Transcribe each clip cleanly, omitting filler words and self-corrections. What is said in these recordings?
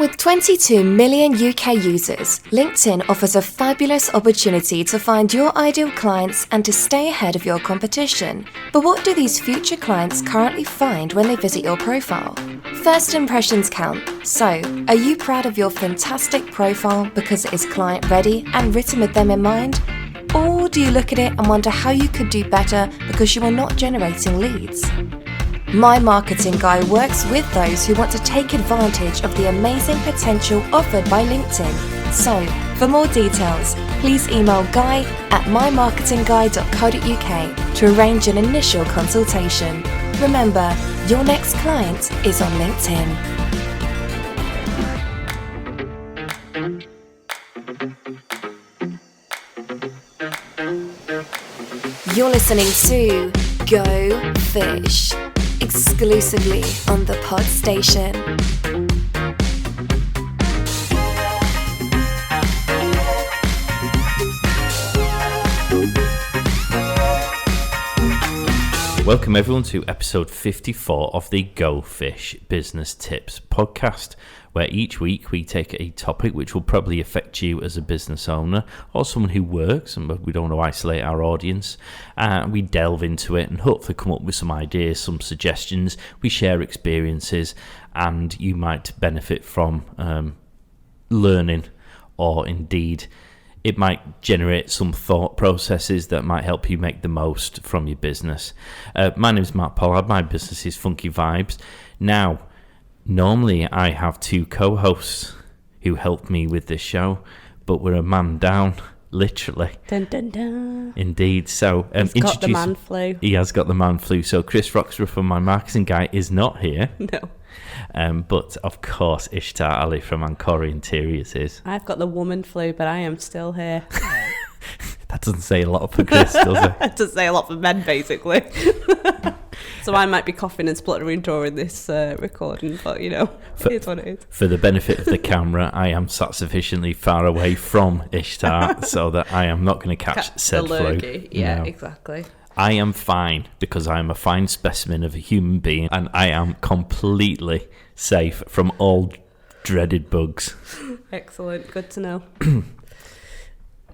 With 22 million UK users, LinkedIn offers a fabulous opportunity to find your ideal clients and to stay ahead of your competition. But what do these future clients currently find when they visit your profile? First impressions count. So, are you proud of your fantastic profile because it is client ready and written with them in mind? Or do you look at it and wonder how you could do better because you are not generating leads? My Marketing Guy works with those who want to take advantage of the amazing potential offered by LinkedIn. So, for more details, please email guy@mymarketingguy.co.uk to arrange an initial consultation. Remember, your next client is on LinkedIn. You're listening to Go Fish, exclusively on the Pod Station. Welcome everyone to episode 54 of the Go Fish Business Tips podcast, where each week we take a topic which will probably affect you as a business owner or someone who works, and we don't want to isolate our audience. We delve into it and hopefully come up with some ideas, some suggestions. We share experiences, and you might benefit from learning, or indeed it might generate some thought processes that might help you make the most from your business. My name is Matt Pollard. My business is Funky Vibes. Now, normally I have two co-hosts who help me with this show, but we're a man down, literally. Dun, dun, dun. Indeed. So, He's got the man flu. He has got the man flu. So Chris Roxburgh from My Marketing Guy is not here. No. But of course, Ishtar Ali from Ancora Interiors is. I've got the woman flu, but I am still here. That doesn't say a lot for Chris, does it? That doesn't say a lot for men, basically. So I might be coughing and spluttering during this recording, but it's what it is. For the benefit of the camera, I am sat sufficiently far away from Ishtar so that I am not going to catch said flu. Yeah, No. exactly. I am fine because I am a fine specimen of a human being, and I am completely safe from all dreaded bugs. Excellent. Good to know.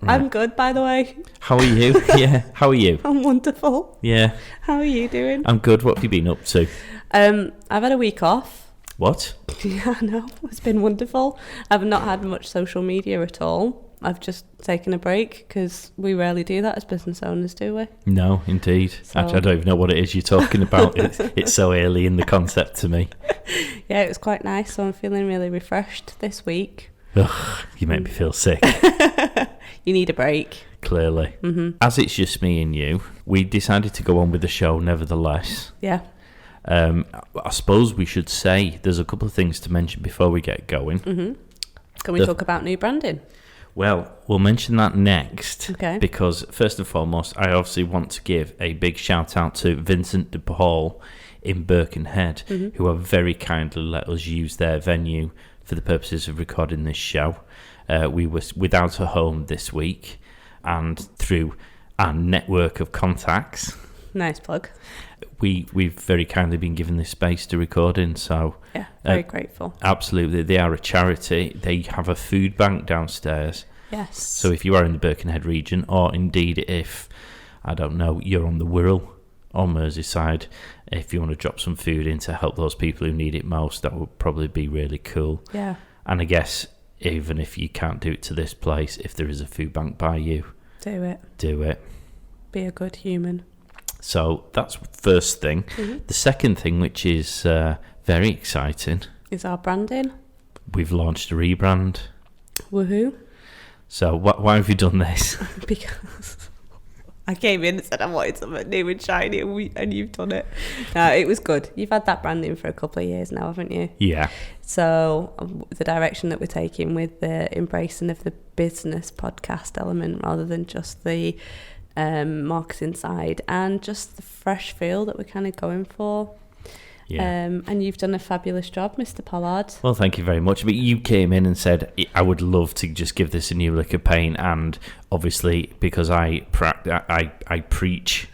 I'm good, by the way. How are you? Yeah, how are you? I'm wonderful. Yeah. How are you doing? I'm good. What have you been up to? I've had a week off. What? Yeah, I know. It's been wonderful. I've not had much social media at all. I've just taken a break because we rarely do that as business owners, do we? No, indeed. So... Actually, I don't even know what it is you're talking about. It's so early in the concept to me. Yeah, it was quite nice. So I'm feeling really refreshed this week. Ugh, you make me feel sick. You need a break. Clearly. Mm-hmm. As it's just me and you, we decided to go on with the show nevertheless. Yeah. I suppose we should say there's a couple of things to mention before we get going. Mm-hmm. Can we talk about new branding? Well, we'll mention that next. Okay. Because first and foremost, I obviously want to give a big shout out to Vincent de Paul in Birkenhead, who have very kindly let us use their venue for the purposes of recording this show. We were without a home this week, and through our network of contacts, nice plug, we've very kindly been given this space to record in. So yeah, very grateful. Absolutely, they are a charity. They have a food bank downstairs. Yes. So if you are in the Birkenhead region, or indeed if, I don't know, you're on the Wirral or Merseyside, if you want to drop some food in to help those people who need it most, that would probably be really cool. Yeah. And I guess even if you can't do it to this place, if there is a food bank by you, do it. Do it. Be a good human. So that's first thing. Mm-hmm. The second thing, which is very exciting, is our branding. We've launched a rebrand. Woohoo. So why have you done this? Because I came in and said I wanted something new and shiny, and you've done it. No, it was good. You've had that branding for a couple of years now, haven't you? Yeah. So the direction that we're taking with the embracing of the business podcast element rather than just the marketing side, and just the fresh feel that we're kind of going for. Yeah. And you've done a fabulous job, Mr. Pollard. Well, thank you very much. But you came in and said, I would love to just give this a new lick of paint. And obviously, because I preach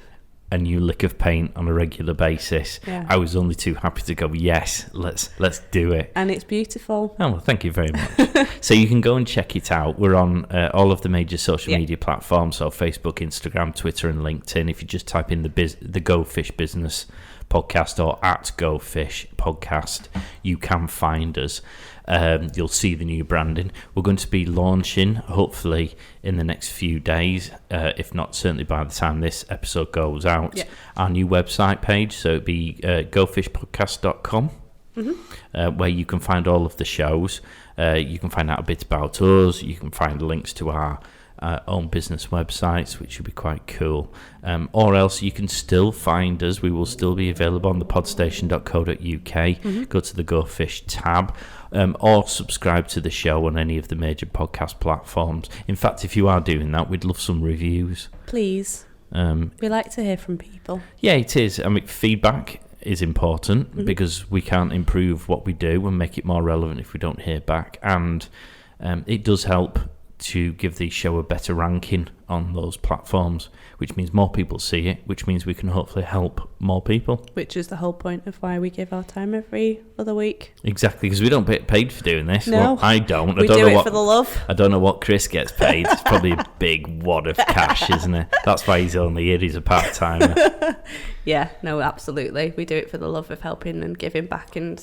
a new lick of paint on a regular basis, I was only too happy to go, yes, let's do it. And it's beautiful. Oh, well, thank you very much. So you can go and check it out. We're on all of the major social media platforms, so Facebook, Instagram, Twitter and LinkedIn. If you just type in the Go Fish Business Podcast or at Go Fish Podcast, you can find us. You'll see the new branding. We're going to be launching, hopefully, in the next few days, if not certainly by the time this episode goes out, our new website page. So it'll be gofishpodcast.com, where you can find all of the shows. You can find out a bit about us. You can find links to our own business websites, which would be quite cool. Or else you can still find us. We will still be available on the podstation.co.uk. Go to the Go Fish tab, or subscribe to the show on any of the major podcast platforms. In fact, if you are doing that, we'd love some reviews. Please. We like to hear from people. Yeah, it is. I mean, feedback is important because we can't improve what we do and make it more relevant if we don't hear back. And it does help to give the show a better ranking on those platforms, which means more people see it, which means we can hopefully help more people. Which is the whole point of why we give our time every other week. Exactly, because we don't get paid for doing this. No, well, I don't. We do it for the love. I don't know what Chris gets paid. It's probably a big wad of cash, isn't it? That's why he's only here. He's a part-timer. Yeah, no, absolutely. We do it for the love of helping and giving back, and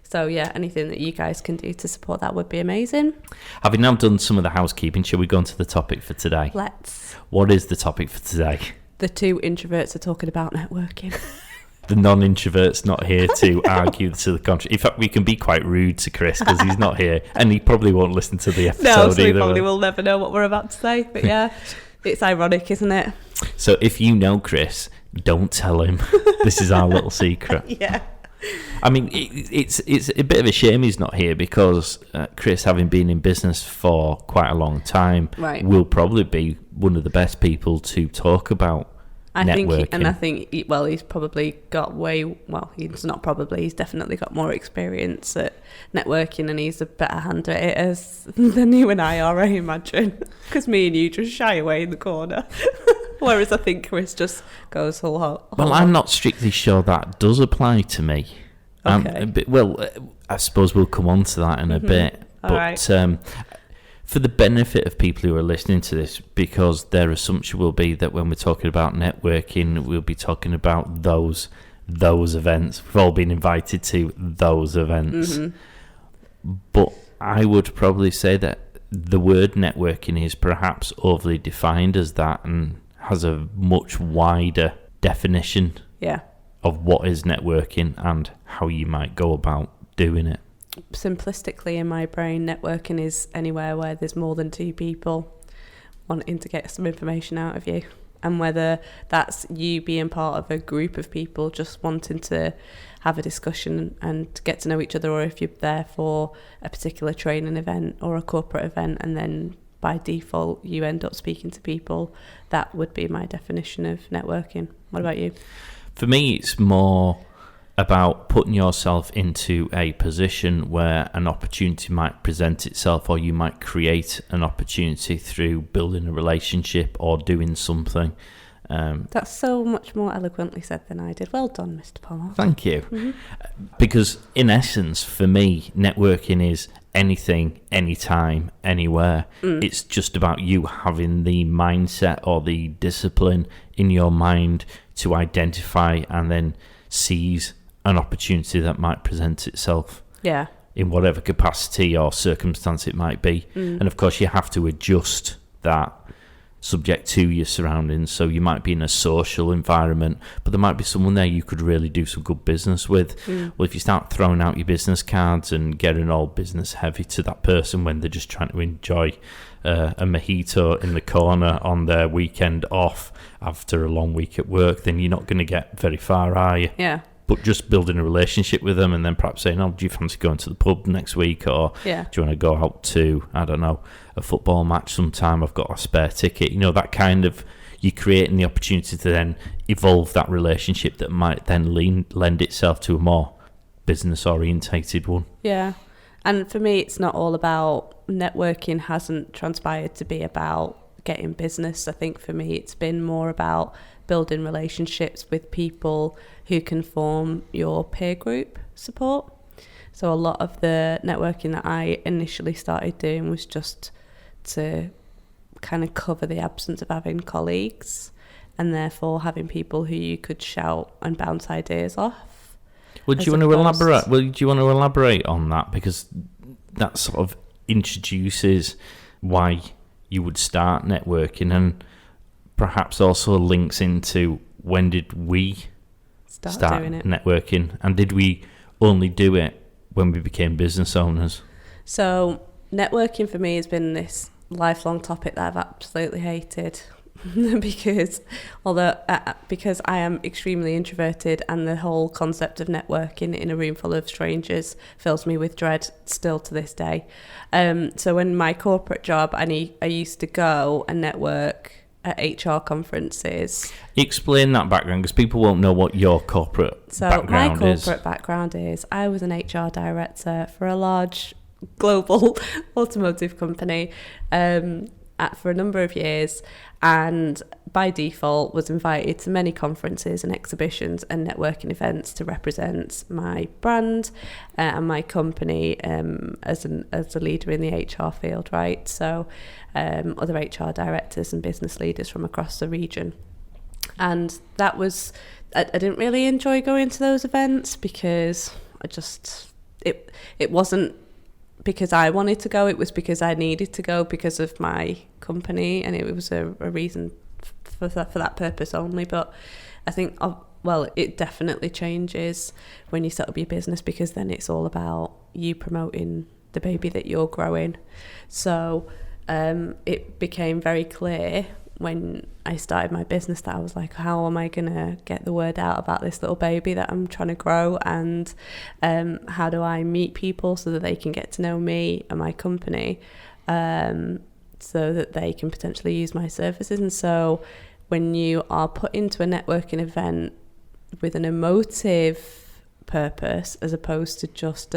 so, yeah, anything that you guys can do to support that would be amazing. Having now done some of the housekeeping, shall we go on to the topic for today? Let's. What is the topic for today? The two introverts are talking about networking. The non-introvert's not here to argue to the contrary. In fact, we can be quite rude to Chris because he's not here, and he probably won't listen to the episode either. No, so he probably will never know what we're about to say. But yeah, it's ironic, isn't it? So if you know Chris, don't tell him. This is our little secret. Yeah. I mean, it's a bit of a shame he's not here because Chris, having been in business for quite a long time, will probably be one of the best people to talk about networking. I think, he's probably got he's definitely got more experience at networking, and he's a better hand at it than you and I are, I imagine, because me and you just shy away in the corner. Whereas I think Chris just goes whole hog. Well, I'm not strictly sure that does apply to me. Okay. I suppose we'll come on to that in a bit. But for the benefit of people who are listening to this, because their assumption will be that when we're talking about networking, we'll be talking about those events. We've all been invited to those events. But I would probably say that the word networking is perhaps overly defined as that and has a much wider definition of what is networking and how you might go about doing it. Simplistically, in my brain, networking is anywhere where there's more than two people wanting to get some information out of you, and whether that's you being part of a group of people just wanting to have a discussion and get to know each other, or if you're there for a particular training event or a corporate event and then by default you end up speaking to people. That would be my definition of networking. What about you? For me, it's more about putting yourself into a position where an opportunity might present itself, or you might create an opportunity through building a relationship or doing something. That's so much more eloquently said than I did. Well done, Mr. Palmer. Thank you. Because in essence, for me, networking is anything, anytime, anywhere. It's just about you having the mindset or the discipline in your mind to identify and then seize an opportunity that might present itself. Yeah. In whatever capacity or circumstance it might be. And of course, you have to adjust that subject to your surroundings. So you might be in a social environment, but there might be someone there you could really do some good business with. Well, if you start throwing out your business cards and getting all business heavy to that person when they're just trying to enjoy a mojito in the corner on their weekend off after a long week at work, then you're not going to get very far, are you? Yeah. But just building a relationship with them and then perhaps saying, oh, do you fancy going to the pub next week? Or do you want to go out to, I don't know, a football match sometime? I've got a spare ticket. You know, that kind of, you're creating the opportunity to then evolve that relationship that might then lend itself to a more business-orientated one. Yeah. And for me, it's not all about, networking hasn't transpired to be about getting business. I think for me, it's been more about building relationships with people who can form your peer group support. So a lot of the networking that I initially started doing was just to kind of cover the absence of having colleagues, and therefore having people who you could shout and bounce ideas off. Well, do you want to elaborate on that? Because that sort of introduces why you would start networking, and perhaps also links into when did we start doing it. networking, and did we only do it when we became business owners? So networking for me has been this lifelong topic that I've absolutely hated. because I am extremely introverted, and the whole concept of networking in a room full of strangers fills me with dread still to this day. So in my corporate job, I used to go and network at HR conferences. Explain that background, because people won't know what your corporate background is. So my corporate background is I was an HR director for a large global automotive company for a number of years, and by default was invited to many conferences and exhibitions and networking events to represent my brand and my company as a leader in the HR field, right? So other HR directors and business leaders from across the region. And that was, I didn't really enjoy going to those events because it wasn't because I wanted to go, it was because I needed to go because of my company, and it was a reason for that purpose only. But I think, it definitely changes when you set up your business, because then it's all about you promoting the baby that you're growing. So it became very clear when I started my business that I was like, how am I going to get the word out about this little baby that I'm trying to grow, and how do I meet people so that they can get to know me and my company, so that they can potentially use my services. And so when you are put into a networking event with an emotive purpose as opposed to just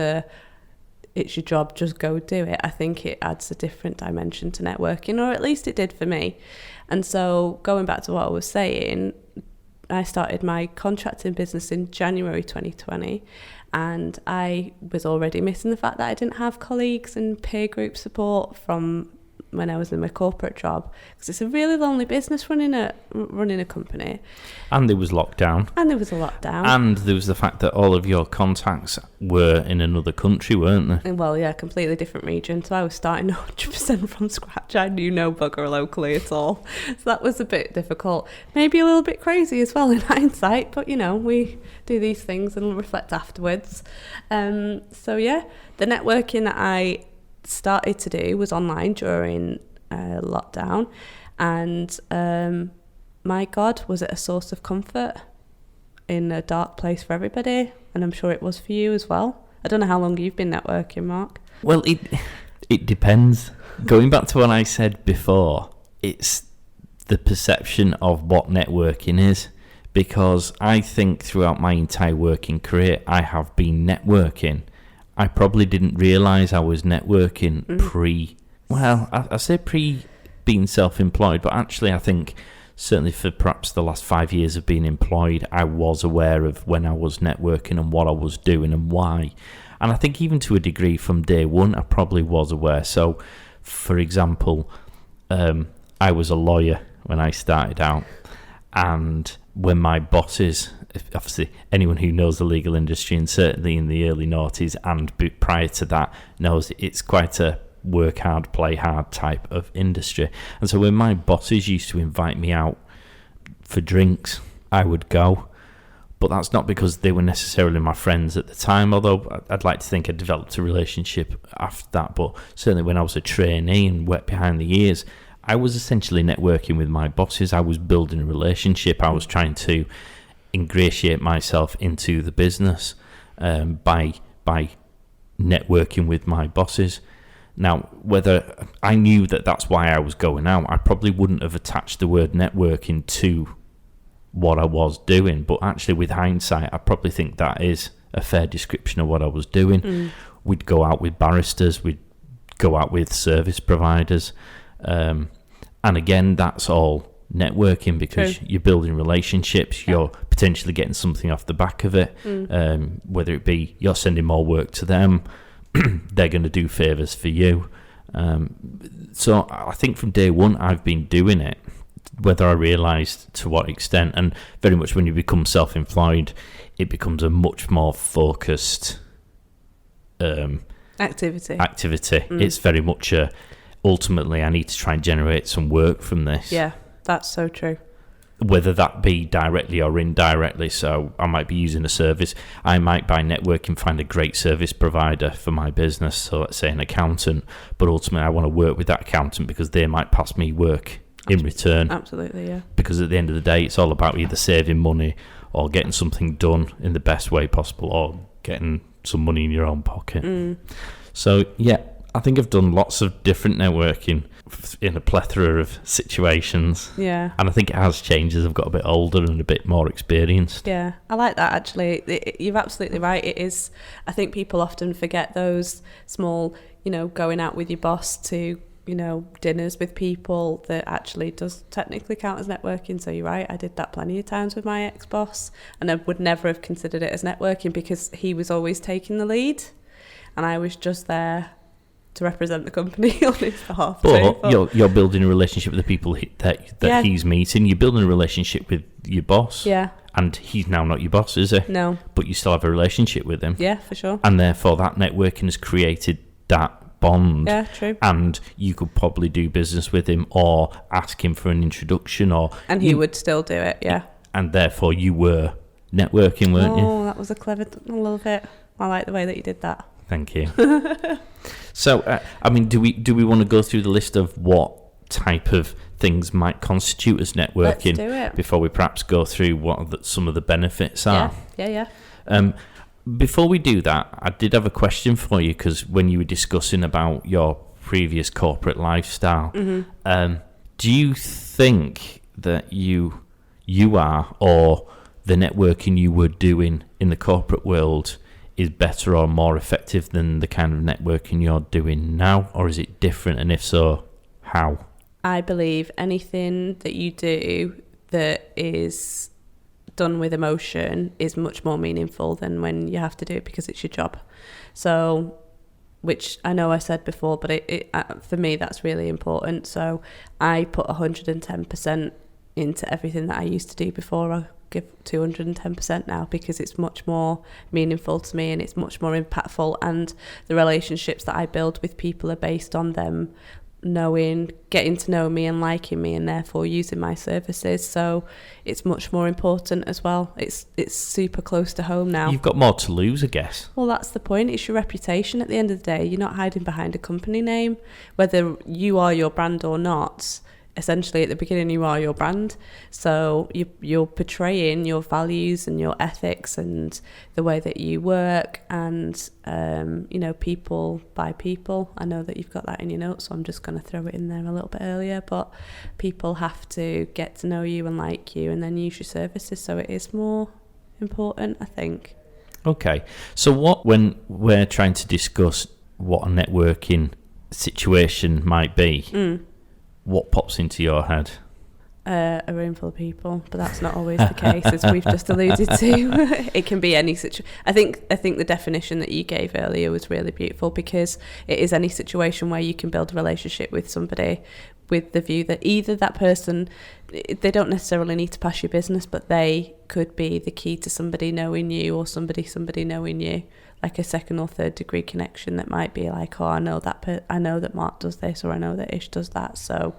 it's your job, just go do it, I think it adds a different dimension to networking, or at least it did for me. And so going back to what I was saying, I started my contracting business in January 2020, and I was already missing the fact that I didn't have colleagues and peer group support from when I was in my corporate job, because it's a really lonely business running a company. And there was lockdown. And there was a lockdown. And there was the fact that all of your contacts were in another country, weren't they? Well, yeah, completely different region. So I was starting 100% from scratch. I knew no bugger locally at all. So that was a bit difficult. Maybe a little bit crazy as well in hindsight, but we do these things and reflect afterwards. So yeah, the networking that I started to do was online during lockdown, and my God, was it a source of comfort in a dark place for everybody, and I'm sure it was for you as well. I don't know how long you've been networking, Mark. Well, it depends. Going back to what I said before, it's the perception of what networking is, because I think throughout my entire working career I have been networking. I probably didn't realise I was networking I say pre being self-employed, but actually I think certainly for perhaps the last 5 years of being employed, I was aware of when I was networking and what I was doing and why. And I think even to a degree from day one, I probably was aware. So, for example, I was a lawyer when I started out, and when my bosses, obviously anyone who knows the legal industry, and certainly in the early noughties and prior to that, knows it's quite a work hard, play hard type of industry. And so when my bosses used to invite me out for drinks, I would go. But that's not because they were necessarily my friends at the time, although I'd like to think I developed a relationship after that. But certainly when I was a trainee and wet behind the ears, I was essentially networking with my bosses. I was building a relationship. I was trying to ingratiate myself into the business by networking with my bosses. Now, whether I knew that that's why I was going out, I probably wouldn't have attached the word networking to what I was doing. But actually, with hindsight, I probably think that is a fair description of what I was doing. We'd go out with barristers, we'd go out with service providers, And again, that's all networking, because True. you're building relationships, Yeah. you're potentially getting something off the back of it, whether it be you're sending more work to them, they're going to do favours for you. So I think from day one I've been doing it, whether I realised to what extent, and very much when you become self-employed, it becomes a much more focused Activity. It's very much ultimately I need to try and generate some work from this. Yeah, that's so true. Whether that be directly or indirectly. So I might be using a service. I might, by networking, find a great service provider for my business. So let's say an accountant, but ultimately I want to work with that accountant because they might pass me work in return. Absolutely, yeah. Because at the end of the day, it's all about either saving money or getting something done in the best way possible, or getting some money in your own pocket. So yeah, I think I've done lots of different networking in a plethora of situations. Yeah. And I think it has changed as I've got a bit older and a bit more experienced. Yeah, I like that actually. You're absolutely right. It is. I think people often forget those small, going out with your boss to, dinners with people, that actually does technically count as networking. So you're right. I did that plenty of times with my ex-boss, and I would never have considered it as networking because he was always taking the lead and I was just there to represent the company on his behalf. But you're building a relationship with the people that Yeah. he's meeting. You're building a relationship with your boss. Yeah. And he's now not your boss, is he? No. But you still have a relationship with him. Yeah, for sure. And therefore that networking has created that bond. Yeah, true. And you could probably do business with him or ask him for an introduction, and he would still do it, yeah. And therefore you were networking, weren't you? Oh, that was a clever... I love it. I like the way that you did that. Thank you. So, do we want to go through the list of what type of things might constitute as networking? Let's do it. Before we perhaps go through what some of the benefits are? Yeah. Before we do that, I did have a question for you, because when you were discussing about your previous corporate lifestyle, do you think that you are, or the networking you were doing in the corporate world is better or more effective than the kind of networking you're doing now, or is it different, and if so, how? I believe anything that you do that is done with emotion is much more meaningful than when you have to do it because it's your job. So, which I know I said before, but for me that's really important. So I put 110% into everything that I used to do before. I give 210% now because it's much more meaningful to me and it's much more impactful, and the relationships that I build with people are based on them getting to know me and liking me, and therefore using my services. So it's much more important as well. It's super close to home now. You've got more to lose, I guess. Well, that's the point. It's your reputation at the end of the day. You're not hiding behind a company name, whether you are your brand or not. Essentially, at the beginning, you are your brand. So you're portraying your values and your ethics and the way that you work, and people by people. I know that you've got that in your notes, so I'm just going to throw it in there a little bit earlier. But people have to get to know you and like you, and then use your services. So it is more important, I think. Okay. So when we're trying to discuss what a networking situation might be, what pops into your head? A room full of people, but that's not always the case, as we've just alluded to. It can be any situation. I think the definition that you gave earlier was really beautiful, because it is any situation where you can build a relationship with somebody with the view that either that person, they don't necessarily need to pass your business, but they could be the key to somebody knowing you, or somebody knowing you, like a second or third degree connection that might be like, oh, I know that Mark does this, or I know that Ish does that. So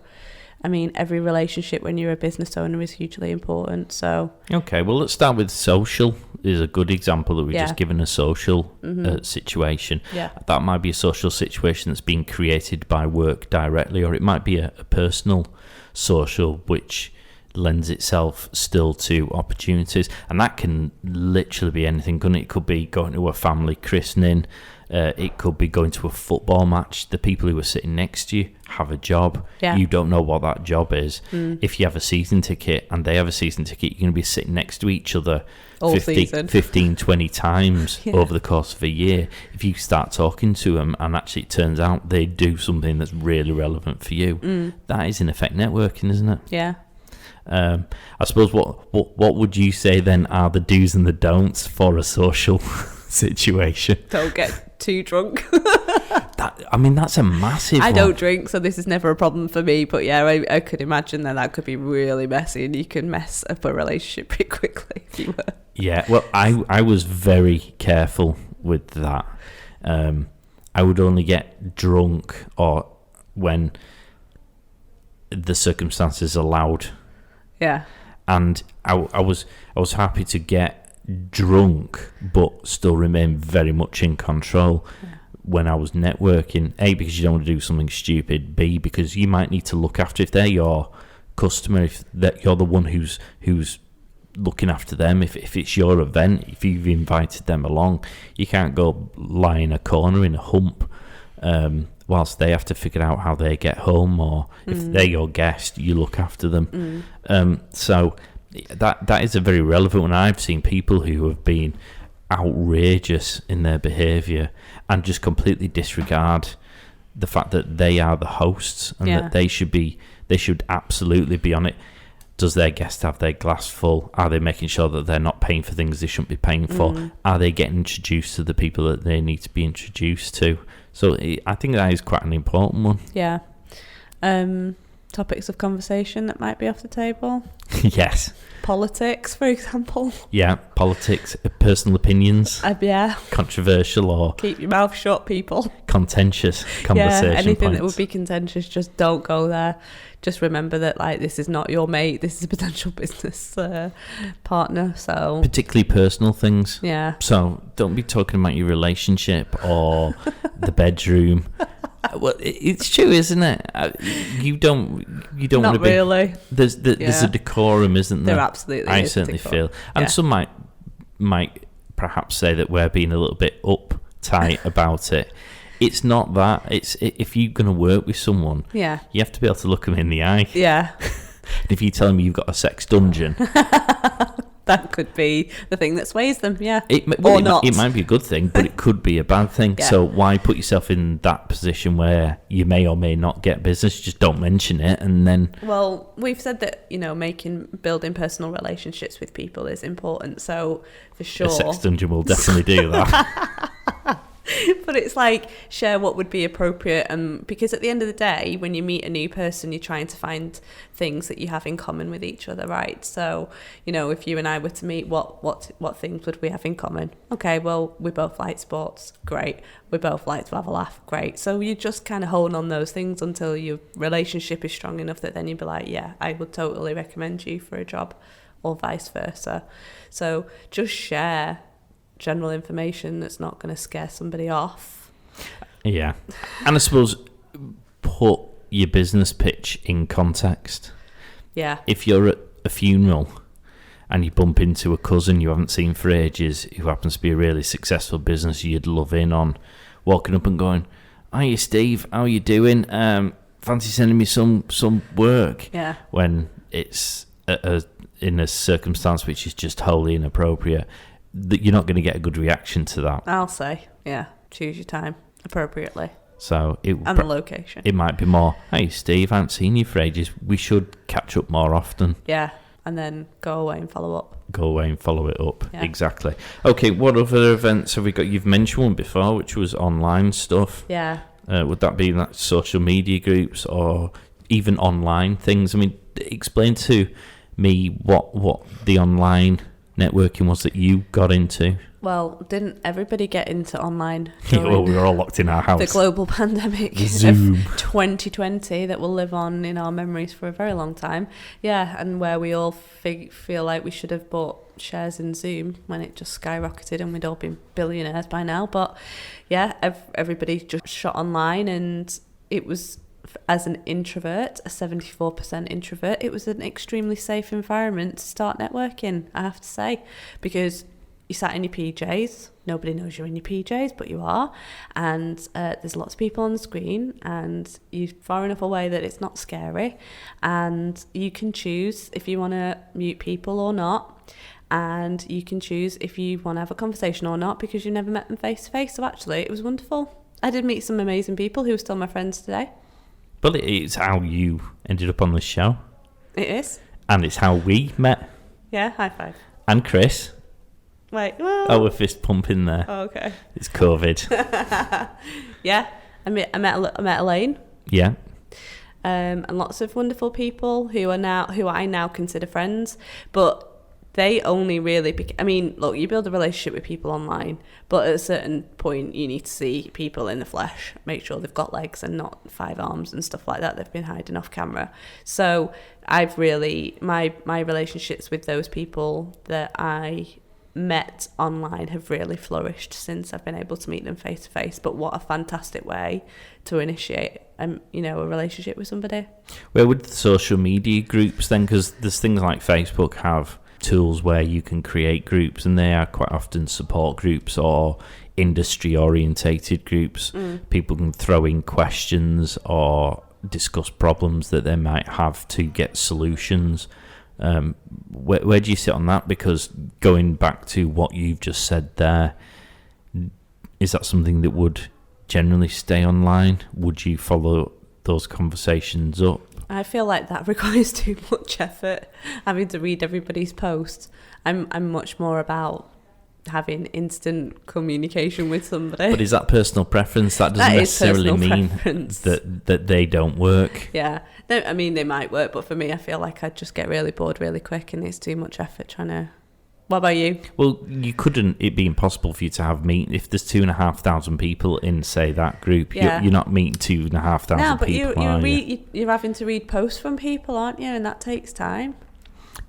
I mean, every relationship when you're a business owner is hugely important. So okay, well, let's start with social. Is a good example that we've just given, a social situation. Yeah. That might be a social situation that's being created by work directly, or it might be a personal social which lends itself still to opportunities, and that can literally be anything, couldn't it? It could be going to a family christening, It could be going to a football match. The people who are sitting next to you have a job. Yeah. You don't know what that job is. If you have a season ticket and they have a season ticket, you're going to be sitting next to each other All season. 15, 20 times Yeah. over the course of a year. If you start talking to them and actually it turns out they do something that's really relevant for you, that is in effect networking, isn't it? Yeah. I suppose what would you say then are the do's and the don'ts for a social situation? Don't get too drunk. That's a massive I one. don't drink, so this is never a problem for me. But yeah, I could imagine that could be really messy, and you can mess up a relationship pretty quickly if you were. Yeah, well, I was very careful with that. I would only get drunk or when the circumstances allowed. Yeah. And I was happy to get drunk, but still remain very much in control when I was networking. A, because you don't want to do something stupid. B, because you might need to look after, if they're your customer, if that you're the one who's looking after them. If it's your event, if you've invited them along, you can't go lie in a corner in a hump whilst they have to figure out how they get home, or if they're your guest, you look after them. So that is a very relevant one. I've seen people who have been outrageous in their behaviour and just completely disregard the fact that they are the hosts and that they should absolutely be on it. Does their guest have their glass full? Are they making sure that they're not paying for things they shouldn't be paying for? Are they getting introduced to the people that they need to be introduced to? So I think that is quite an important one. Yeah. Topics of conversation that might be off the table. Yes. Politics, for example. Yeah, politics, personal opinions. Yeah. Controversial or... Keep your mouth shut, people. Contentious conversation anything points. that would be contentious, just don't go there. Just remember that, this is not your mate. This is a potential business partner. So particularly personal things. Yeah. So don't be talking about your relationship or the bedroom. Well, it's true, isn't it? You don't want to be. Not really. There's a decorum, isn't there? There absolutely I is certainly decorum. feel, and some might perhaps say that we're being a little bit uptight about it. It's not that. It's if you're going to work with someone, you have to be able to look them in the eye. Yeah. And if you tell them you've got a sex dungeon, that could be the thing that sways them. Yeah. It might be a good thing, but it could be a bad thing. Yeah. So why put yourself in that position where you may or may not get business? Just don't mention it, and then. Well, we've said that building personal relationships with people is important. So for sure, a sex dungeon will definitely do that. But it's share what would be appropriate, and because at the end of the day, when you meet a new person, you're trying to find things that you have in common with each other, right? So if you and I were to meet, what things would we have in common? Okay, well, we both like sports, great. We both like to have a laugh, great. So you just kind of hone on those things until your relationship is strong enough that then you'd be like, yeah, I would totally recommend you for a job, or vice versa. So just share general information that's not going to scare somebody off. Yeah. And I suppose put your business pitch in context. Yeah. If you're at a funeral and you bump into a cousin you haven't seen for ages who happens to be a really successful business you'd love in on, walking up and going, "Hiya Steve, how you doing? Fancy sending me some work?" Yeah. When it's in a circumstance which is just wholly inappropriate, that you're not going to get a good reaction to that. I'll say, choose your time appropriately. So the location. It might be more, "Hey Steve, I haven't seen you for ages. We should catch up more often." Yeah, and then go away and follow up. Go away and follow it up. Yeah. Exactly. Okay, what other events have we got? You've mentioned one before, which was online stuff. Yeah. Would that be social media groups or even online things? I mean, explain to me what the online networking was that you got into. Well, didn't everybody get into online? Well, we were all locked in our house. The global pandemic Zoom. Of 2020 that will live on in our memories for a very long time. Yeah, and where we all feel like we should have bought shares in Zoom when it just skyrocketed and we'd all been billionaires by now. But yeah, everybody just shot online, and it was, as an introvert, a 74% introvert, it was an extremely safe environment to start networking, I have to say, because you sat in your PJs. Nobody knows you're in your PJs, but you are. And there's lots of people on the screen, and you're far enough away that it's not scary. And you can choose if you want to mute people or not. And you can choose if you want to have a conversation or not, because you never met them face to face. So actually, it was wonderful. I did meet some amazing people who are still my friends today. But it's how you ended up on this show. It is. And it's how we met. Yeah, high five. And Chris. Wait, well... Oh, we're fist pumping there. Oh, okay. It's COVID. Yeah, I met Elaine. Yeah. And lots of wonderful people who I now consider friends, but they only really look, you build a relationship with people online, but at a certain point you need to see people in the flesh, make sure they've got legs and not 5 arms and stuff like that they've been hiding off camera. So I've really, my relationships with those people that I met online have really flourished since I've been able to meet them face to face. But what a fantastic way to initiate a relationship with somebody. Where would the social media groups then, because there's things like Facebook have tools where you can create groups, and they are quite often support groups or industry orientated groups. People can throw in questions or discuss problems that they might have to get solutions. Where do you sit on that? Because going back to what you've just said there, is that something that would generally stay online? Would you follow those conversations up? I feel like that requires too much effort, having to read everybody's posts. I'm much more about having instant communication with somebody. But is that personal preference? That doesn't necessarily mean that they don't work. Yeah. No, I mean, they might work, but for me, I feel like I'd just get really bored really quick, and it's too much effort trying to... What about you? Well, it'd be impossible for you to have if there's 2,500 people in, say, that group. Yeah. You're not meeting 2,500 no, but people. You're having to read posts from people, aren't you? And that takes time.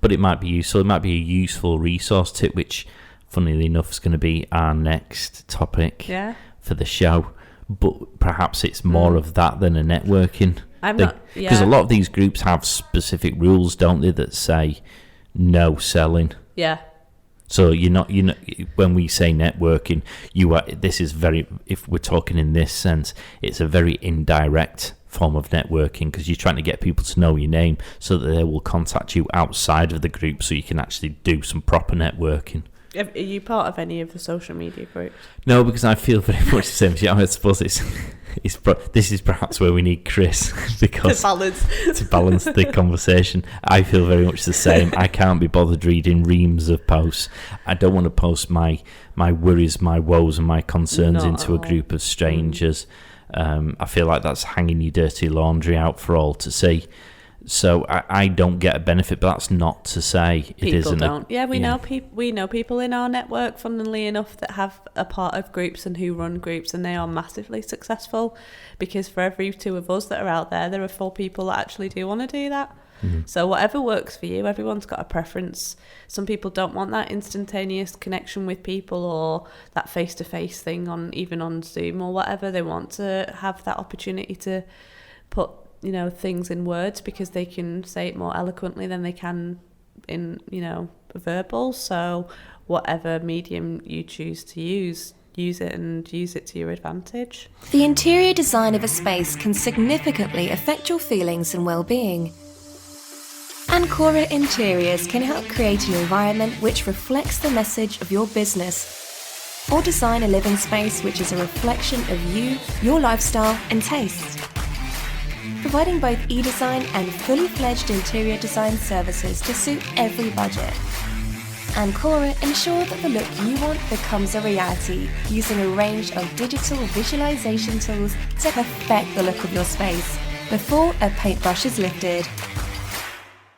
But it might be useful. It might be a useful resource tip, which, funnily enough, is going to be our next topic for the show. But perhaps it's more of that than a networking thing. Because a lot of these groups have specific rules, don't they, that say no selling. Yeah. So when we say networking, if we're talking in this sense, it's a very indirect form of networking, because you're trying to get people to know your name so that they will contact you outside of the group, so you can actually do some proper networking. Are you part of any of the social media groups? No, because I feel very much the same as you. I suppose this is perhaps where we need Chris because to balance the conversation. I feel very much the same. I can't be bothered reading reams of posts. I don't want to post my worries, my woes, and my concerns into a group of strangers. I feel like that's hanging your dirty laundry out for all to see. So I don't get a benefit, but that's not to say it isn't. People don't. We know people in our network, funnily enough, that have a part of groups and who run groups, and they are massively successful, because for every 2 of us that are out there are 4 people that actually do want to do that. Mm-hmm. So whatever works for you, everyone's got a preference. Some people don't want that instantaneous connection with people or that face-to-face thing even on Zoom or whatever. They want to have that opportunity to put things in words, because they can say it more eloquently than they can in verbal. So whatever medium you choose to use it and use it to your advantage. The interior design of a space can significantly affect your feelings and well-being. Ancora Interiors can help create an environment which reflects the message of your business, or design a living space which is a reflection of you, your lifestyle and taste. Providing both e-design and fully fledged interior design services to suit every budget. Ancora ensure that the look you want becomes a reality, using a range of digital visualization tools to perfect the look of your space before a paintbrush is lifted.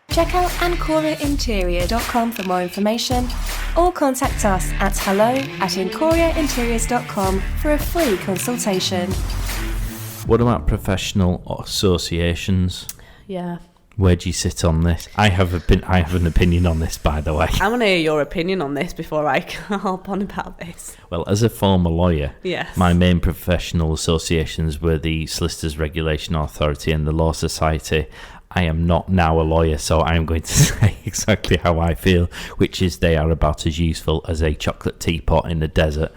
Check out AncoraInterior.com for more information, or contact us at hello@EncoriaInteriors.com for a free consultation. What about professional associations? Yeah. Where do you sit on this? I have an opinion on this, by the way. I want to hear your opinion on this before I harp on about this. Well, as a former lawyer, yes, my main professional associations were the Solicitors Regulation Authority and the Law Society. I am not now a lawyer, so I am going to say exactly how I feel, which is they are about as useful as a chocolate teapot in the desert.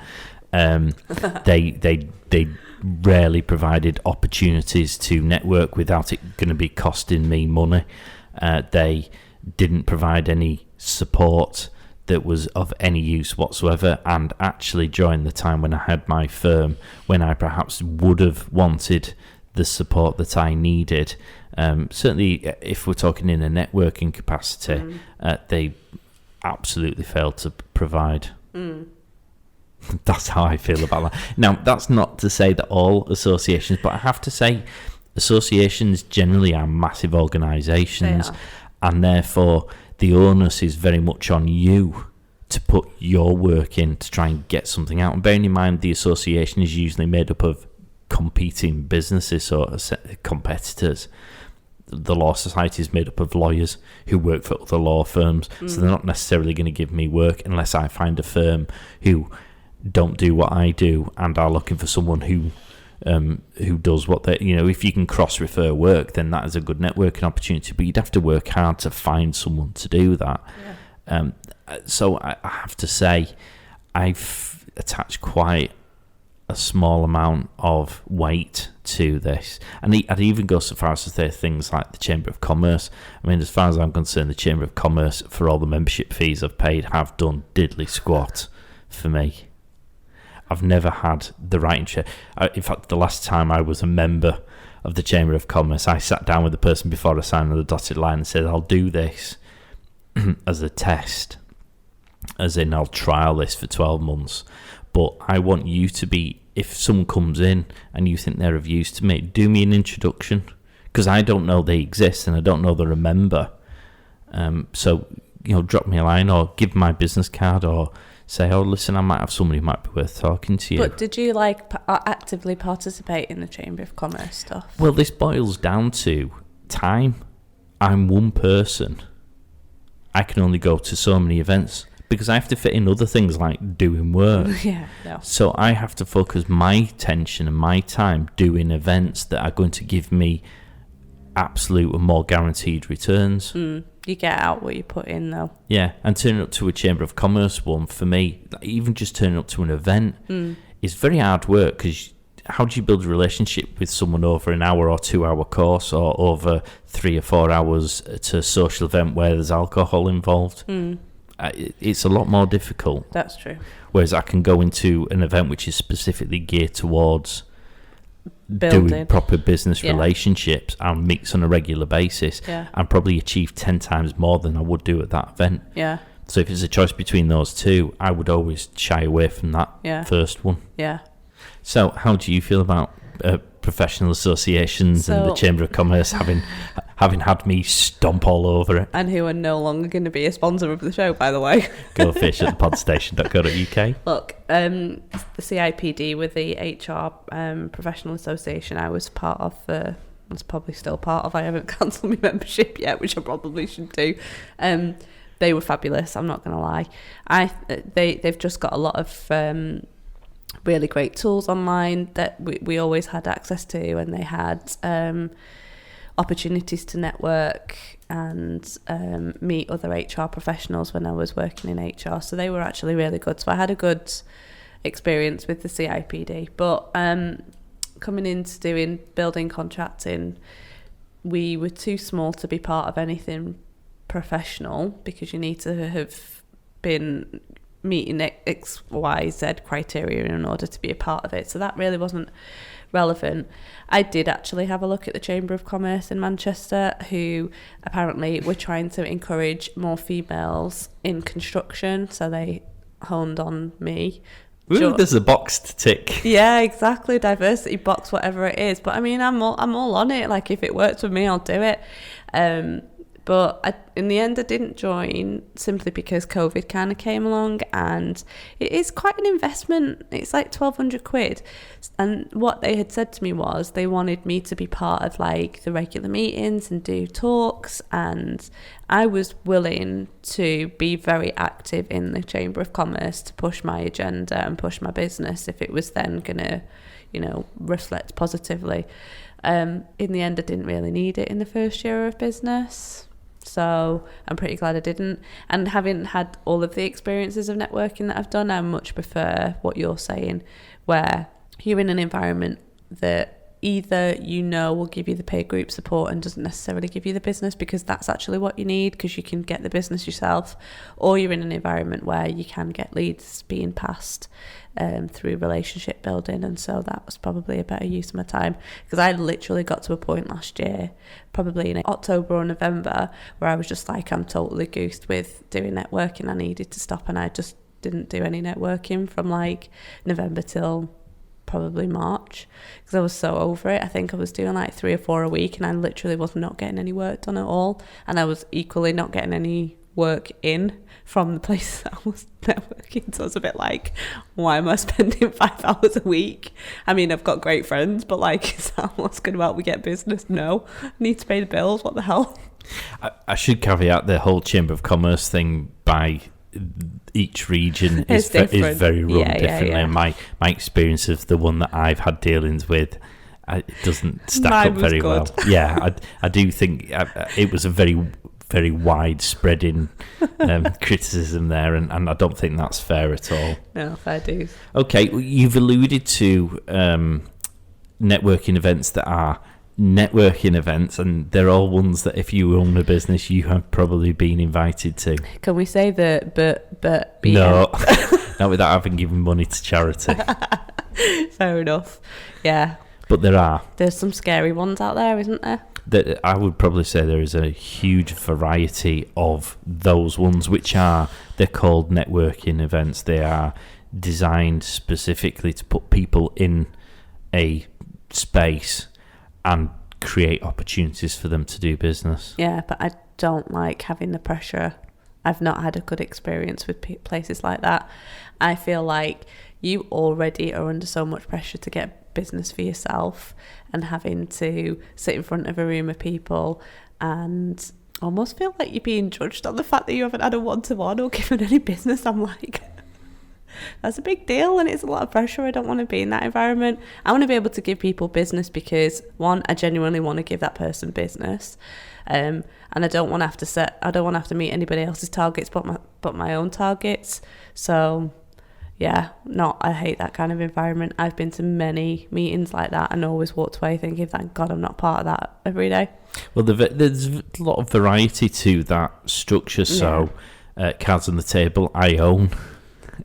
They rarely provided opportunities to network without it going to be costing me money. They didn't provide any support that was of any use whatsoever, and actually during the time when I had my firm, when I perhaps would have wanted the support that I needed, certainly if we're talking in a networking capacity, they absolutely failed to provide. That's how I feel about that. Now, that's not to say that all associations, but I have to say associations generally are massive organisations, and therefore the onus is very much on you to put your work in to try and get something out. And bearing in mind the association is usually made up of competing businesses or competitors. The Law Society is made up of lawyers who work for other law firms, so they're not necessarily going to give me work unless I find a firm who don't do what I do and are looking for someone who does what they, if you can cross-refer work, then that is a good networking opportunity, but you'd have to work hard to find someone to do that. So I have to say I've attached quite a small amount of weight to this, and I'd even go so far as to say things like the Chamber of Commerce. I mean, as far as I'm concerned, the Chamber of Commerce, for all the membership fees I've paid, have done diddly squat for me. I've never had the right interest. In fact, the last time I was a member of the Chamber of Commerce, I sat down with the person before I signed on the dotted line and said, I'll do this as a test, as in I'll trial this for 12 months. But I want you to be, if someone comes in and you think they're of use to me, do me an introduction, because I don't know they exist and I don't know they're a member. So, drop me a line or give my business card or say, oh, listen, I might have somebody who might be worth talking to you. But did you actively participate in the Chamber of Commerce stuff? Well, this boils down to time. I'm one person. I can only go to so many events because I have to fit in other things like doing work. So I have to focus my attention and my time doing events that are going to give me absolute and more guaranteed returns. You get out what you put in, though. Yeah, and turning up to a Chamber of Commerce one, for me, even just turning up to an event is very hard work, because how do you build a relationship with someone over an hour or 2 hour course or over 3 or 4 hours to a social event where there's alcohol involved? It's a lot more difficult. That's true. Whereas I can go into an event which is specifically geared towards doing proper business relationships and meets on a regular basis and probably achieve 10 times more than I would do at that event. So if it's a choice between those two, I would always shy away from that first one. So how do you feel about professional associations and the Chamber of Commerce having had me stomp all over it? And who are no longer going to be a sponsor of the show, by the way. Go fish at thepodstation.co.uk. Look, the CIPD with the HR Professional Association I was part of, was probably still part of. I haven't cancelled my membership yet, which I probably should do. They were fabulous, I'm not going to lie. They've just got a lot of really great tools online that we always had access to, and they had opportunities to network and meet other HR professionals when I was working in HR. So they were actually really good. So I had a good experience with the CIPD. But coming into building contracting, we were too small to be part of anything professional, because you need to have been meeting X, Y, Z criteria in order to be a part of it. So that really wasn't relevant. I did actually have a look at the Chamber of Commerce in Manchester, who apparently were trying to encourage more females in construction, so they honed on me. Ooh, there's a box to tick. Yeah, exactly. Diversity box, whatever it is. But I mean, I'm all on it. Like, if it works with me, I'll do it. But in the end, I didn't join simply because COVID kind of came along, and it is quite an investment. It's like 1,200 quid. And what they had said to me was they wanted me to be part of like the regular meetings and do talks, and I was willing to be very active in the Chamber of Commerce to push my agenda and push my business if it was then going to, reflect positively. In the end, I didn't really need it in the first year of business, so I'm pretty glad I didn't. And having had all of the experiences of networking that I've done, I much prefer what you're saying, where you're in an environment that either will give you the peer group support and doesn't necessarily give you the business, because that's actually what you need, because you can get the business yourself, or you're in an environment where you can get leads being passed through relationship building. And so that was probably a better use of my time, because I literally got to a point last year, probably in October or November, where I was just like, I'm totally goosed with doing networking. I needed to stop, and I just didn't do any networking from like November till probably March, because I was so over it. I think I was doing like 3 or 4 a week, and I literally was not getting any work done at all, and I was equally not getting any work in from the places that I was networking. So I was a bit like, why am I spending 5 hours a week? I mean, I've got great friends, but like, is that what's going to help me get business? No, I need to pay the bills. What the hell? I should caveat the whole Chamber of Commerce thing by each region is very run differently. Yeah. And my experience of the one that I've had dealings with, it doesn't stack up very well. Yeah, I do think it was a very, very widespreading criticism there, and I don't think that's fair at all. No, fair dues. Okay, you've alluded to networking events that are networking events, and they're all ones that if you own a business you have probably been invited to. Can we say that but no not without having given money to charity? Fair enough. Yeah, but there's some scary ones out there, isn't there? I would probably say there is a huge variety of those ones, they're called networking events. They are designed specifically to put people in a space and create opportunities for them to do business. Yeah, but I don't like having the pressure. I've not had a good experience with places like that. I feel like you already are under so much pressure to get business for yourself, and having to sit in front of a room of people and almost feel like you're being judged on the fact that you haven't had a one-to-one or given any business. I'm like, that's a big deal, and it's a lot of pressure. I don't want to be in that environment. I want to be able to give people business because, one, I genuinely want to give that person business, and I don't want to have to meet anybody else's targets but my own targets. So yeah, I hate that kind of environment. I've been to many meetings like that and always walked away thinking, thank God I'm not part of that every day. Well, there's a lot of variety to that structure. So cards on the table, I own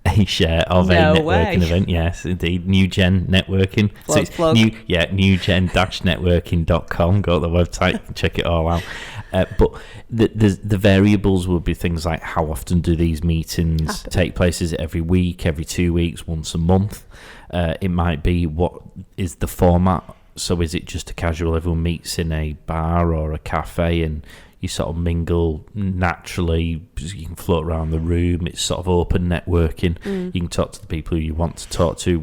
a share of a networking event. Yes, indeed. New Gen Networking. Plug. newgen-networking.com. Go to the website, check it all out. But the variables will be things like, how often do these meetings take place? Is it every week, every 2 weeks, once a month? It might be, what is the format? So is it just a casual, everyone meets in a bar or a cafe and you sort of mingle naturally, you can float around the room, it's sort of open networking. You can talk to the people who you want to talk to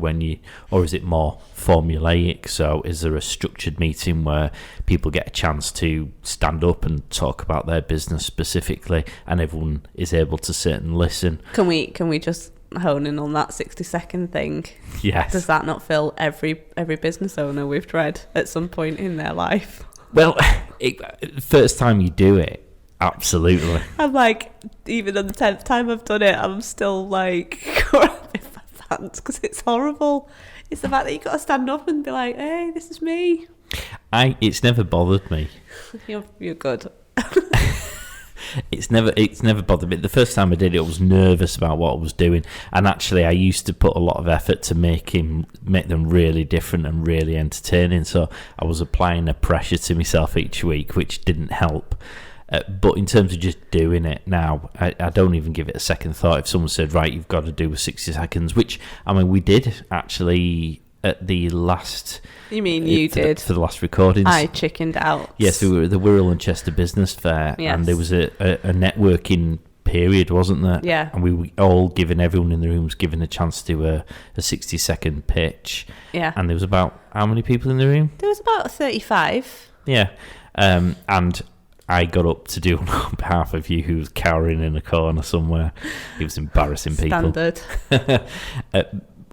or is it more formulaic? So is there a structured meeting where people get a chance to stand up and talk about their business specifically and everyone is able to sit and listen? Can we just hone in on that 60-second thing? Yes. Does that not fill every business owner with dread at some point in their life? Well, first time you do it, absolutely. I'm like, even on the 10th time I've done it, I'm still like grabbing my pants because it's horrible. It's the fact that you've got to stand up and be like, hey, this is me. It's never bothered me. You're good. It's never bothered me. The first time I did it, I was nervous about what I was doing, and actually I used to put a lot of effort to make them really different and really entertaining. So I was applying a pressure to myself each week, which didn't help. But in terms of just doing it now, I don't even give it a second thought. If someone said, right, you've got to do with 60 seconds, which, I mean, we did actually at the last... You mean you did? For the last recordings. I chickened out. Yes, we were at the Wirral and Chester Business Fair, and there was a networking period, wasn't there? Yeah. And we were all given, everyone in the room was given a chance to do a 60-second pitch. Yeah. And there was about, how many people in the room? There was about 35. Yeah. And I got up to do on behalf of you, who was cowering in a corner somewhere. It was embarrassing people. Standard.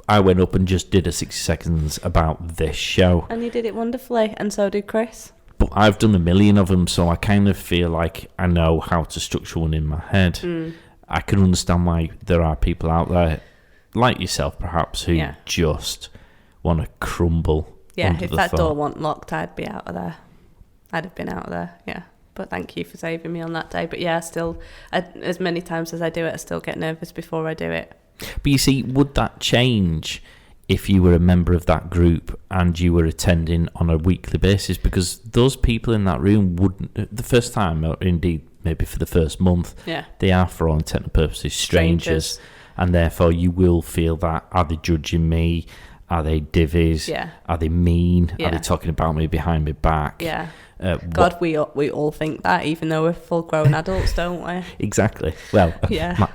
I went up and just did a 60 seconds about this show. And you did it wonderfully, and so did Chris. But I've done a million of them, so I kind of feel like I know how to structure one in my head. I can understand why there are people out there, like yourself perhaps, who just want to crumble. Yeah, if that door wasn't locked, I'd be out of there. I'd have been out of there, yeah. But thank you for saving me on that day. But yeah, still, as many times as I do it, I still get nervous before I do it. But you see, would that change if you were a member of that group and you were attending on a weekly basis? Because those people in that room wouldn't, the first time, or indeed maybe for the first month, they are, for all intent and purposes, strangers. And therefore you will feel that, are they judging me? Are they divvies? Yeah. Are they mean? Are they talking about me behind my back? Yeah. We all think that, even though we're full-grown adults, don't we? Exactly. Well,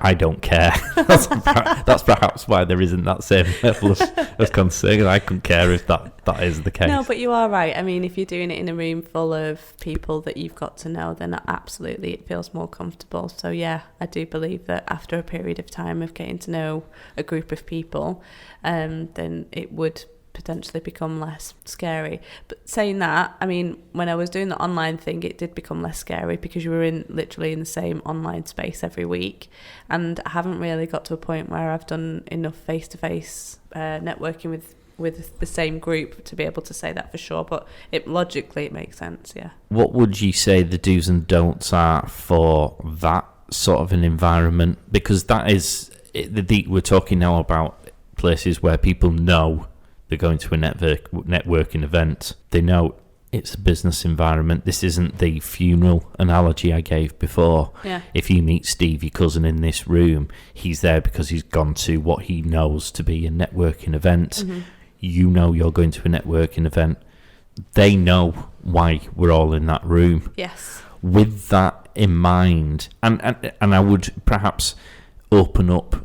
I don't care. That's perhaps why there isn't that same level of concern. I couldn't care if that is the case. No, but you are right. I mean, if you're doing it in a room full of people that you've got to know, then absolutely it feels more comfortable. So yeah, I do believe that after a period of time of getting to know a group of people, then it would potentially become less scary. But saying that, I mean, when I was doing the online thing, it did become less scary because you were literally in the same online space every week, and I haven't really got to a point where I've done enough face-to-face networking with the same group to be able to say that for sure, but logically it makes sense. What would you say the do's and don'ts are for that sort of an environment? Because that is we're talking now about places where people know they're going to a networking event. They know it's a business environment. This isn't the funeral analogy I gave before. Yeah. If you meet Steve, your cousin, in this room, he's there because he's gone to what he knows to be a networking event. Mm-hmm. You know you're going to a networking event. They know why we're all in that room. Yes. With that in mind, and I would perhaps open up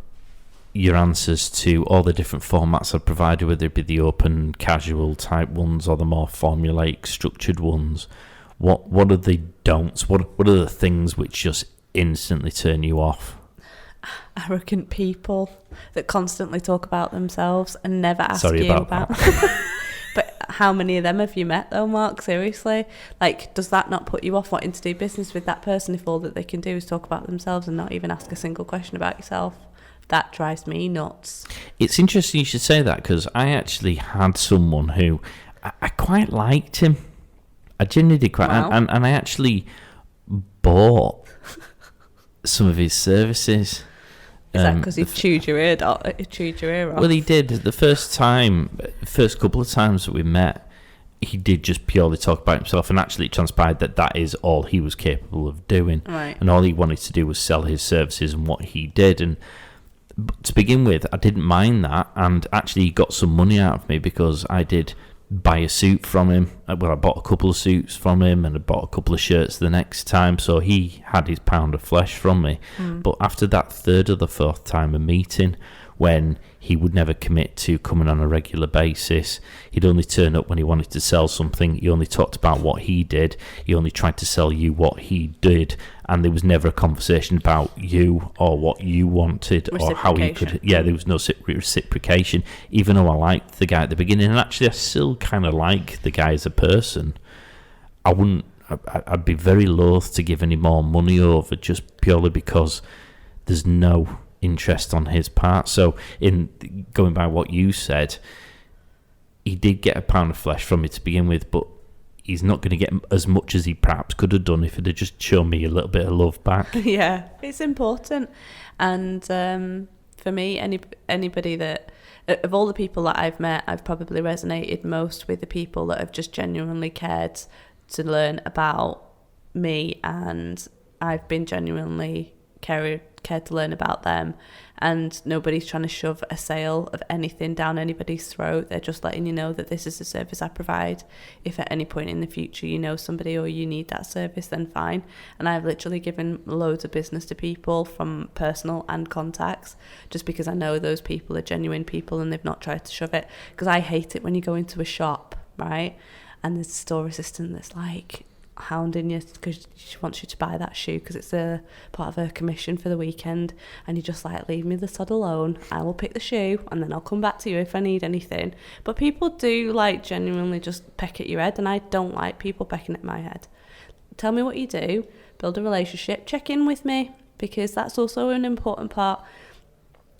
your answers to all the different formats I've provided, whether it be the open, casual type ones or the more formulaic, structured ones. What are the don'ts? What are the things which just instantly turn you off? Arrogant people that constantly talk about themselves and never ask you about But how many of them have you met though, Mark? Seriously? Like, does that not put you off wanting to do business with that person if all that they can do is talk about themselves and not even ask a single question about yourself? That drives me nuts. It's interesting you should say that, because I actually had someone who I quite liked him. I genuinely did quite, wow. and I actually bought some of his services. Is that because he chewed your ear off? Well, he did. The first couple of times that we met, he did just purely talk about himself, and actually it transpired that is all he was capable of doing. Right. And all he wanted to do was sell his services and what he did. And to begin with, I didn't mind that, and actually he got some money out of me because I did buy a suit from him. Well, I bought a couple of suits from him, and I bought a couple of shirts the next time, so he had his pound of flesh from me. But after that third or the fourth time of meeting, when he would never commit to coming on a regular basis, he'd only turn up when he wanted to sell something. He only talked about what he did. He only tried to sell you what he did, and there was never a conversation about you or what you wanted or how he could. Yeah, there was no reciprocation. Even though I liked the guy at the beginning, and actually I still kind of like the guy as a person, I'd be very loath to give any more money over, just purely because there's no interest on his part. So in going by what you said, he did get a pound of flesh from me to begin with, but he's not going to get as much as he perhaps could have done if he'd have just shown me a little bit of love back. Yeah, it's important. And for me, anybody that, of all the people that I've met, I've probably resonated most with the people that have just genuinely cared to learn about me, and I've been genuinely cared to learn about them, and nobody's trying to shove a sale of anything down anybody's throat. They're just letting you know that this is the service I provide. If at any point in the future you know somebody or you need that service, then fine. And I've literally given loads of business to people from personal and contacts, just because I know those people are genuine people and they've not tried to shove it. Because I hate it when you go into a shop, right, and there's a store assistant that's like, hounding you because she wants you to buy that shoe because it's a part of her commission for the weekend, and you're just like, leave me the sod alone, I will pick the shoe and then I'll come back to you if I need anything. But people do like genuinely just peck at your head, and I don't like people pecking at my head. Tell me what you do, build a relationship, check in with me, because that's also an important part.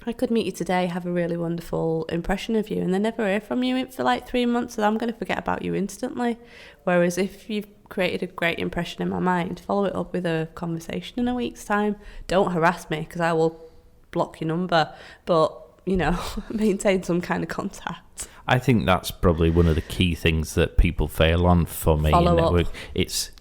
I could meet you today, have a really wonderful impression of you, and then never hear from you for like 3 months, and I'm going to forget about you instantly. Whereas if you've created a great impression in my mind, follow it up with a conversation in a week's time. Don't harass me, because I will block your number, but, you know, maintain some kind of contact. I think that's probably one of the key things that people fail on for me in network. It's,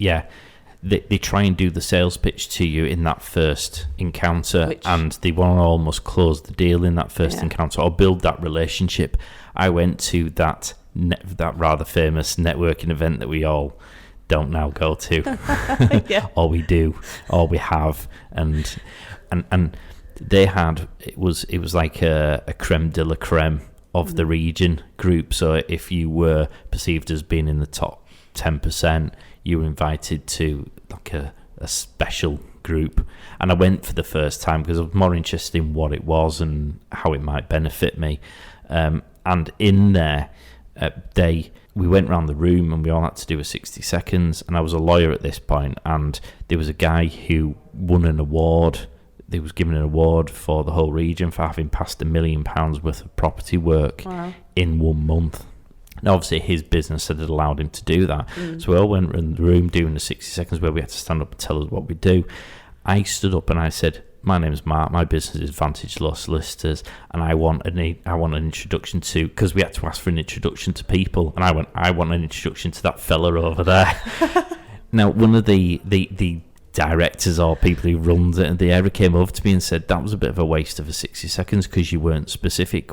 they try and do the sales pitch to you in that first encounter, and they want to almost close the deal in that first encounter or build that relationship. I went to that rather famous networking event that we all don't now go to, or we do, or we have, and they had, it was like a creme de la creme of the region group. So if you were perceived as being in the top 10%, you were invited to like a special group. And I went for the first time because I was more interested in what it was and how it might benefit me. And in there, we went around the room and we all had to do a 60 seconds. And I was a lawyer at this point, and there was a guy who won an award. He was given an award for the whole region for having passed £1 million worth of property work in 1 month. Now, obviously, his business had allowed him to do that. So we all went in the room doing the 60 seconds where we had to stand up and tell us what we do. I stood up and I said, my name's Mark, my business is Vantage Law Solicitors, and I want an introduction to, because we had to ask for an introduction to people, and I want an introduction to that fella over there. Now, one of the directors or people who runs it in the area came over to me and said, that was a bit of a waste of a 60 seconds because you weren't specific.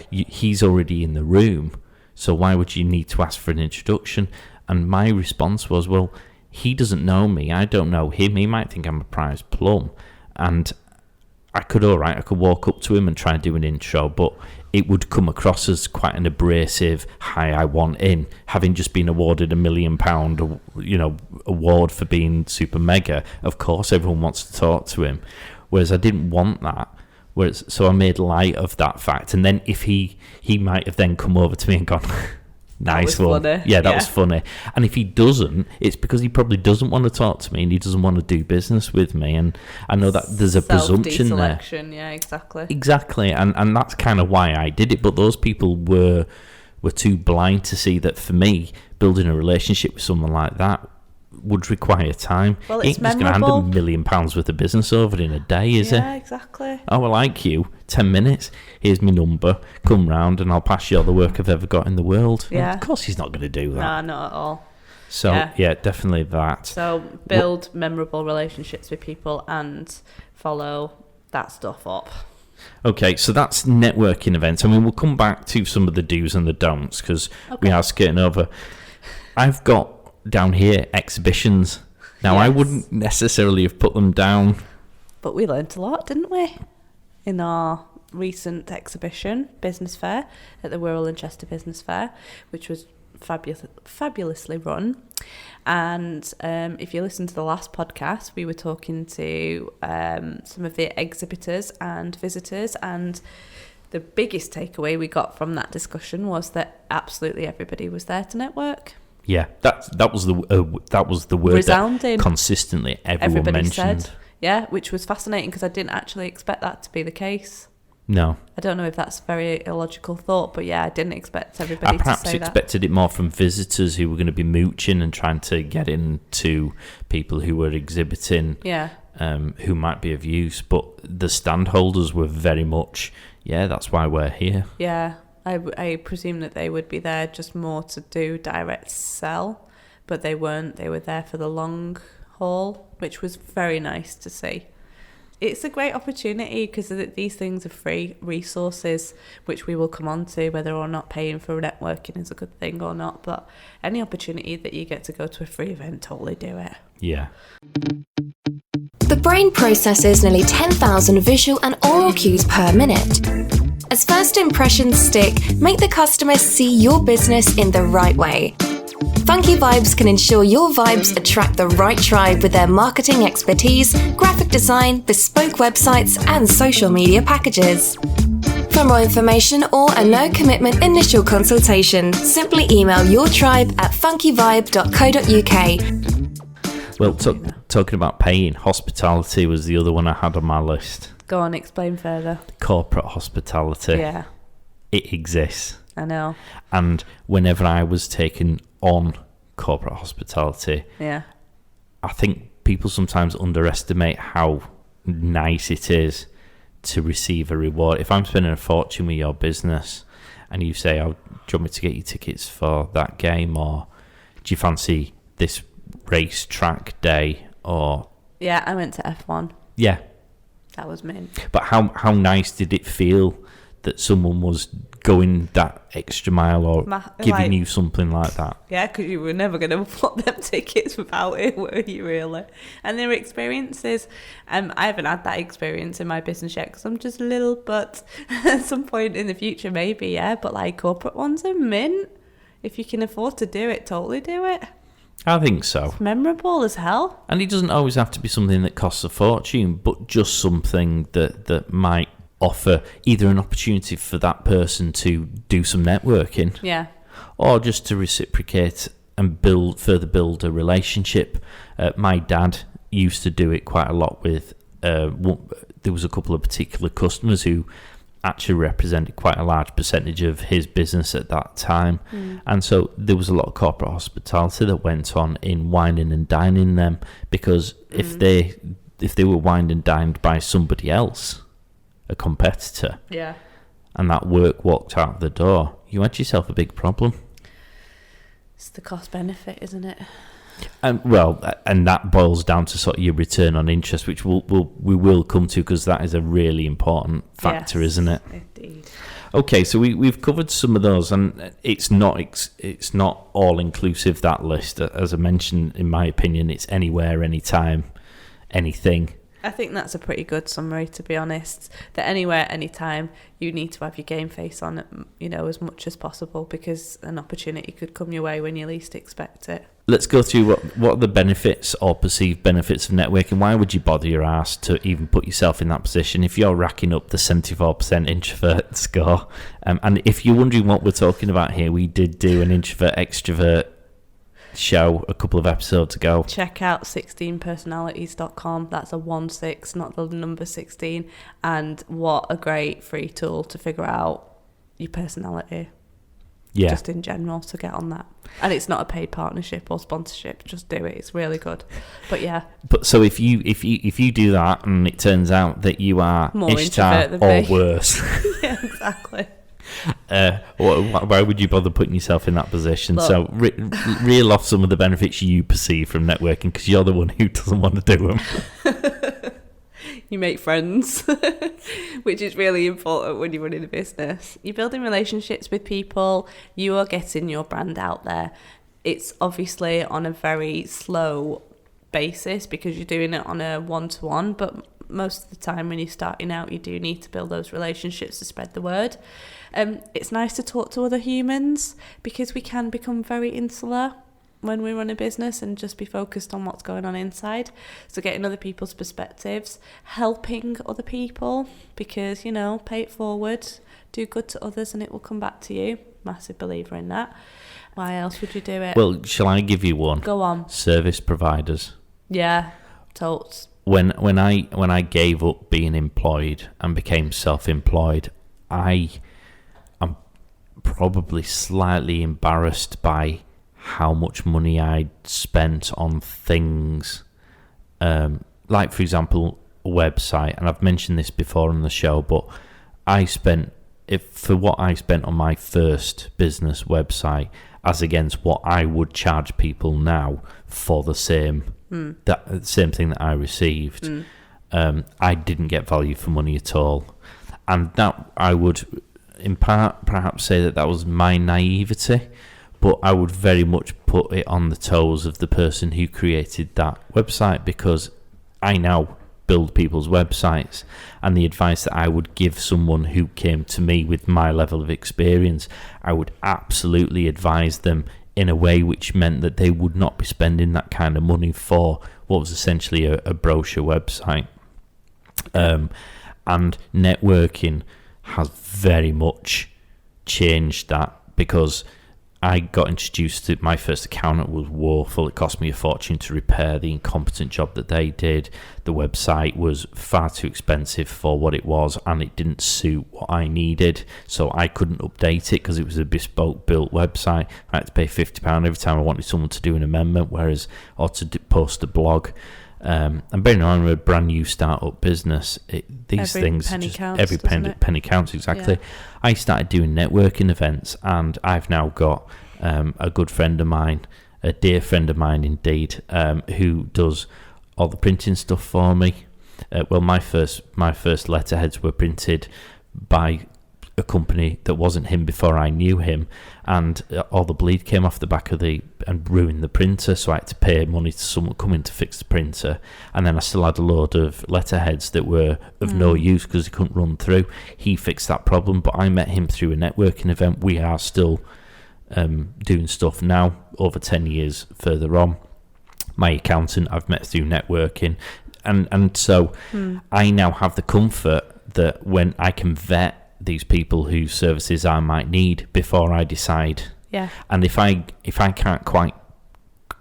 He's already in the room, so why would you need to ask for an introduction? And my response was, well, he doesn't know me, I don't know him, he might think I'm a prize plum. And I could walk up to him and try and do an intro, but it would come across as quite an abrasive, hi, I want in, having just been awarded £1 million, award for being super mega. Of course, everyone wants to talk to him, whereas I didn't want that. So I made light of that fact, and then if he might have then come over to me and gone, nice one. Funny. Yeah, that was funny. And if he doesn't, it's because he probably doesn't want to talk to me and he doesn't want to do business with me. And I know that there's a presumption there. Yeah, exactly. Exactly. And that's kind of why I did it. But those people were too blind to see that for me, building a relationship with someone like that would require time. Well, it's just going to hand £1 million worth of business over in a day, is it? Yeah, exactly. Oh, I like you. 10 minutes. Here's my number. Come round and I'll pass you all the work I've ever got in the world. Yeah. Well, of course he's not going to do that. No, not at all. So, yeah, definitely that. So, build memorable relationships with people and follow that stuff up. Okay, so that's networking events. I mean, we'll come back to some of the do's and the don'ts because we are skirting over. I've got down here exhibitions. Now, I wouldn't necessarily have put them down. But we learnt a lot, didn't we? In our recent exhibition, Business Fair, at the Wirral and Chester Business Fair, which was fabulously run. And if you listen to the last podcast, we were talking to some of the exhibitors and visitors, and the biggest takeaway we got from that discussion was that absolutely everybody was there to network. Yeah, that was the word resounding. That consistently everybody mentioned. Said, yeah, which was fascinating because I didn't actually expect that to be the case. No. I don't know if that's a very illogical thought, but yeah, I didn't expect everybody to say that. I perhaps expected it more from visitors who were going to be mooching and trying to get into people who were exhibiting, who might be of use. But the stand holders were very much, that's why we're here. Yeah, I presume that they would be there just more to do direct sell, but they weren't. They were there for the long haul, which was very nice to see. It's a great opportunity because these things are free resources, which we will come on to, whether or not paying for networking is a good thing or not. But any opportunity that you get to go to a free event, totally do it. Yeah. The brain processes nearly 10,000 visual and oral cues per minute. As first impressions stick, make the customer see your business in the right way. Funky Vibes can ensure your vibes attract the right tribe with their marketing expertise, graphic design, bespoke websites, and social media packages. For more information or a no-commitment initial consultation, simply email your tribe at funkyvibe.co.uk. Well, talking about paying, hospitality was the other one I had on my list. Go on, explain further. Corporate hospitality. Yeah. It exists. I know. And whenever I was taken on corporate hospitality, Yeah. I think people sometimes underestimate how nice it is to receive a reward. If I'm spending a fortune with your business and you say, "Oh, do you want me to get you tickets for that game?" or "Do you fancy this race track day?" or Yeah, I went to F1. yeah. That was mint. But how nice did it feel that someone was going that extra mile or giving you something like that? Yeah, because you were never going to afford them tickets without it, were you, really? And their experiences, I haven't had that experience in my business yet because I'm just little, but at some point in the future, maybe, yeah. But like corporate ones are mint. If you can afford to do it, totally do it. I think so. It's memorable as hell. And it doesn't always have to be something that costs a fortune, but just something that might offer either an opportunity for that person to do some networking, Yeah. or just to reciprocate and further build a relationship. My dad used to do it quite a lot with, there was a couple of particular customers who actually represented quite a large percentage of his business at that time. And so there was a lot of corporate hospitality that went on in wining and dining them, because if they were wined and dined by somebody else, a competitor, Yeah. and that work walked out the door, you had yourself a big problem. It's the cost benefit, isn't it? And that boils down to sort of your return on interest, which we will come to, because that is a really important factor, Yes, isn't it? Indeed. Okay, so we've covered some of those, and it's not all inclusive, that list. As I mentioned, in my opinion, it's anywhere, anytime, anything. I think that's a pretty good summary, to be honest. That anywhere, anytime, you need to have your game face on, as much as possible, because an opportunity could come your way when you least expect it. Let's go through what are the benefits or perceived benefits of networking. Why would you bother your ass to even put yourself in that position if you're racking up the 74% introvert score? And if you're wondering what we're talking about here, we did do an introvert-extrovert show a couple of episodes ago. Check out 16personalities.com. That's a 16, not the number 16. And what a great free tool to figure out your personality. Yeah. Just in general, to get on that. And it's not a paid partnership or sponsorship. Just do it. It's really good. But yeah. But so if you do that and it turns out that you are more Ishtar introvert than or me. worse, Yeah, exactly. why would you bother putting yourself in that position? Look. So reel off some of the benefits you perceive from networking, because you're the one who doesn't want to do them. You make friends, which is really important when you're running a business. You're building relationships with people. You are getting your brand out there. It's obviously on a very slow basis because you're doing it on a one-to-one, but most of the time when you're starting out, you do need to build those relationships to spread the word. It's nice to talk to other humans, because we can become very insular when we run a business and just be focused on what's going on inside. So getting other people's perspectives, helping other people, because, pay it forward, do good to others and it will come back to you. Massive believer in that. Why else would you do it? Well, shall I give you one? Go on. Service providers. Yeah, totes. When I gave up being employed and became self-employed, I am probably slightly embarrassed by how much money I'd spent on things, like, for example, a website. And I've mentioned this before on the show, but for what I spent on my first business website, as against what I would charge people now for the same thing that I received, I didn't get value for money at all. And that, I would in part perhaps say that was my naivety, but I would very much put it on the toes of the person who created that website, because I now build people's websites, and the advice that I would give someone who came to me with my level of experience, I would absolutely advise them, in a way which meant that they would not be spending that kind of money for what was essentially a brochure website. And networking has very much changed that, because I got introduced to my first accountant was woeful. It cost me a fortune to repair the incompetent job that they did. The website was far too expensive for what it was, and it didn't suit what I needed, so I couldn't update it because it was a bespoke built website. I had to pay £50 every time I wanted someone to do an amendment, or to post a blog. And bearing in mind, we're a brand new start-up business. Every penny counts, exactly. Yeah. I started doing networking events, and I've now got a good friend of mine, a dear friend of mine indeed, who does all the printing stuff for me. My first letterheads were printed by a company that wasn't him before I knew him, and all the bleed came off the back of and ruined the printer, so I had to pay money to someone coming to fix the printer, and then I still had a load of letterheads that were of no use because they couldn't run through. He fixed that problem, but I met him through a networking event. We are still doing stuff now, over 10 years further on. My accountant I've met through networking, and so I now have the comfort that when I can vet these people whose services I might need before I decide. Yeah. And if I can't quite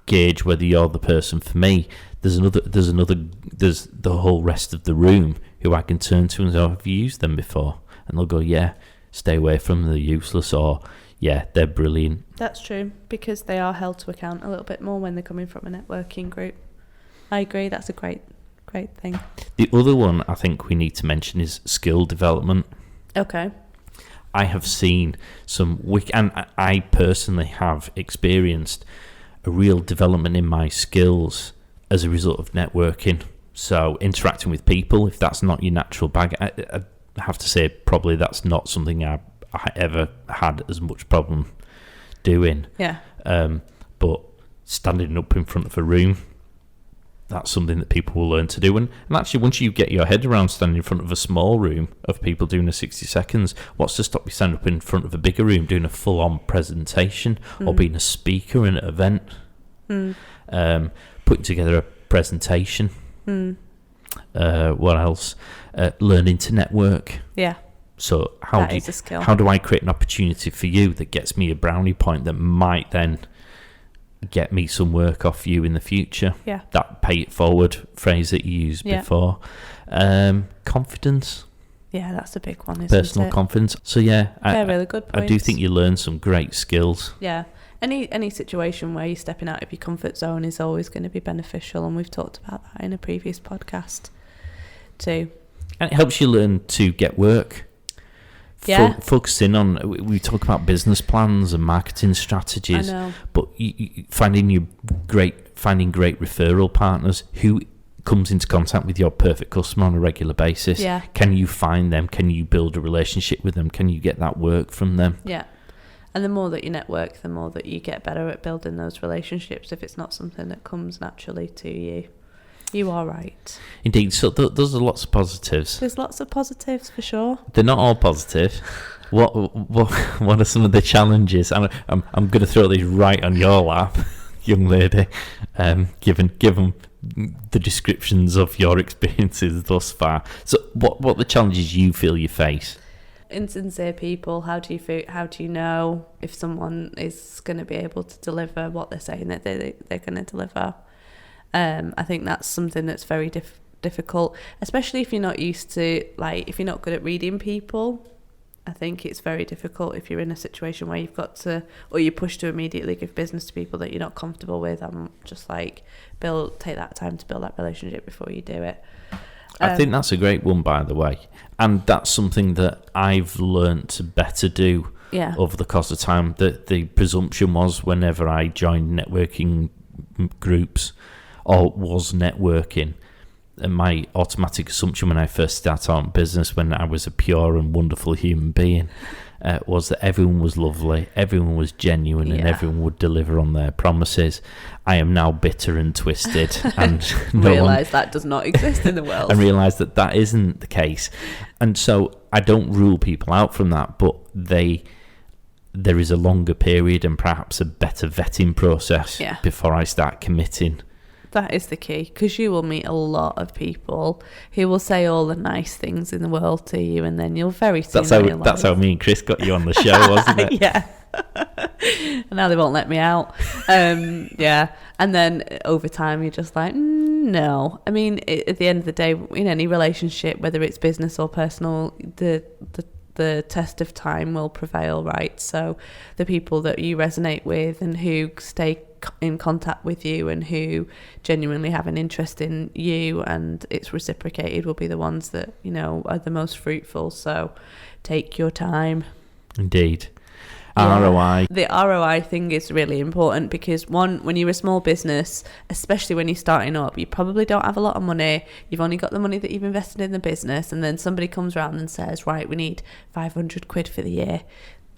gauge whether you're the person for me, there's the whole rest of the room who I can turn to and say, have you used them before? And they'll go, yeah, stay away from them, they're useless, or yeah, they're brilliant. That's true, because they are held to account a little bit more when they're coming from a networking group. I agree, that's a great thing. The other one I think we need to mention is skill development. Okay. I have seen and I personally have experienced a real development in my skills as a result of networking. So interacting with people, if that's not your natural bag, I have to say probably that's not something I ever had as much problem doing. Yeah. But standing up in front of a room, that's something that people will learn to do. And actually, once you get your head around standing in front of a small room of people doing a 60 seconds, what's to stop you standing up in front of a bigger room doing a full-on presentation or being a speaker in an event, putting together a presentation. What else? Learning to network. Yeah. So how do I create an opportunity for you that gets me a brownie point that might then get me some work off you in the future? Yeah. That pay it forward phrase that you used before. Confidence. Yeah, that's a big one, isn't Personal confidence. So yeah, really good points. I do think you learn some great skills. Yeah. Any situation where you're stepping out of your comfort zone is always going to be beneficial, and we've talked about that in a previous podcast too. And it helps you learn to get work. Yeah. Focusing on, we talk about business plans and marketing strategies, I know. But finding great referral partners who comes into contact with your perfect customer on a regular basis. Yeah. Can you find them? Can you build a relationship with them? Can you get that work from them? Yeah. And the more that you network, the more that you get better at building those relationships. If it's not something that comes naturally to you, you are right. Indeed. So those are lots of positives. There's lots of positives for sure. They're not all positive. What are some of the challenges? And I'm going to throw these right on your lap, young lady. Given the descriptions of your experiences thus far. So what are the challenges you feel you face? Insincere people. How do you know if someone is going to be able to deliver what they're saying that they're going to deliver? I think that's something that's very difficult, especially if you're not used to, if you're not good at reading people. I think it's very difficult if you're in a situation where you've got to, or you're pushed to immediately give business to people that you're not comfortable with. I'm just take that time to build that relationship before you do it. I think that's a great one, by the way. And that's something that I've learned to better do over the course of time. The presumption was whenever I joined networking groups or was networking, and my automatic assumption when I first started out in business, when I was a pure and wonderful human being, was that everyone was lovely, everyone was genuine, and everyone would deliver on their promises. I am now bitter and twisted, and realise that does not exist in the world. And realise that isn't the case. And so I don't rule people out from that, but there is a longer period and perhaps a better vetting process before I start committing. That is the key, because you will meet a lot of people who will say all the nice things in the world to you, and then you'll very soon realise. That's how me and Chris got you on the show, wasn't it? Yeah. And now they won't let me out. Yeah. And then over time, you're just like, no. I mean, at the end of the day, in any relationship, whether it's business or personal, the test of time will prevail, right? So the people that you resonate with and who stay in contact with you and who genuinely have an interest in you and it's reciprocated will be the ones that, you know, are the most fruitful. So take your time. Indeed. Yeah. ROI. The ROI thing is really important because, one, when you're a small business, especially when you're starting up, you probably don't have a lot of money. You've only got the money that you've invested in the business, and then somebody comes around and says, right, we need 500 quid for the year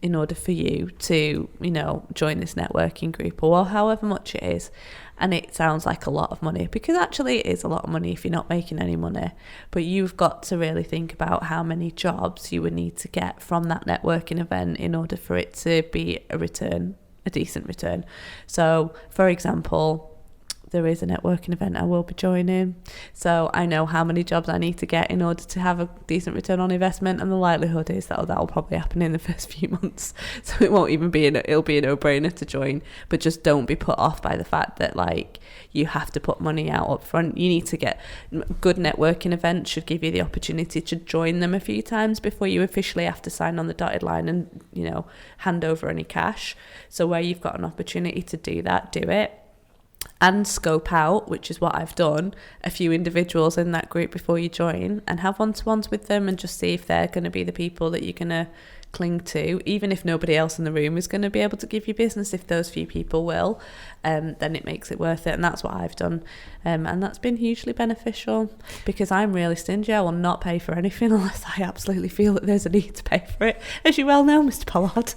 in order for you to, you know, join this networking group, or however much it is. And it sounds like a lot of money, because actually it is a lot of money if you're not making any money. But you've got to really think about how many jobs you would need to get from that networking event in order for it to be a decent return. So, for example, there is a networking event I will be joining, so I know how many jobs I need to get in order to have a decent return on investment, and the likelihood is that will probably happen in the first few months, so it won't even be it'll be a no-brainer to join. But just don't be put off by the fact that, like, you have to put money out up front. You need to get good networking events, should give you the opportunity to join them a few times before you officially have to sign on the dotted line and, you know, hand over any cash. So where you've got an opportunity to do that, do it. And scope out, which is what I've done, a few individuals in that group before you join, and have one-to-ones with them and just see if they're going to be the people that you're going to cling to. Even if nobody else in the room is going to be able to give you business, if those few people will, then it makes it worth it. And that's what I've done, and that's been hugely beneficial, because I'm really stingy. I will not pay for anything unless I absolutely feel that there's a need to pay for it, as you well know, Mr. Pollard.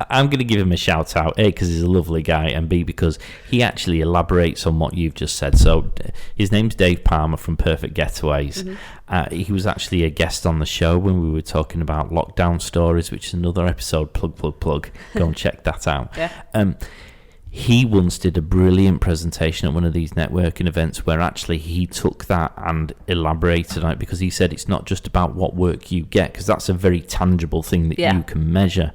I'm going to give him a shout out, A, because he's a lovely guy, and B, because he actually elaborates on what you've just said. So his name's Dave Palmer from Perfect Getaways. Mm-hmm. He was actually a guest on the show when we were talking about lockdown stories, which is another episode. Plug. Go and check that out. Yeah. He once did a brilliant presentation at one of these networking events where actually he took that and elaborated on it, because he said it's not just about what work you get, because that's a very tangible thing that you can measure.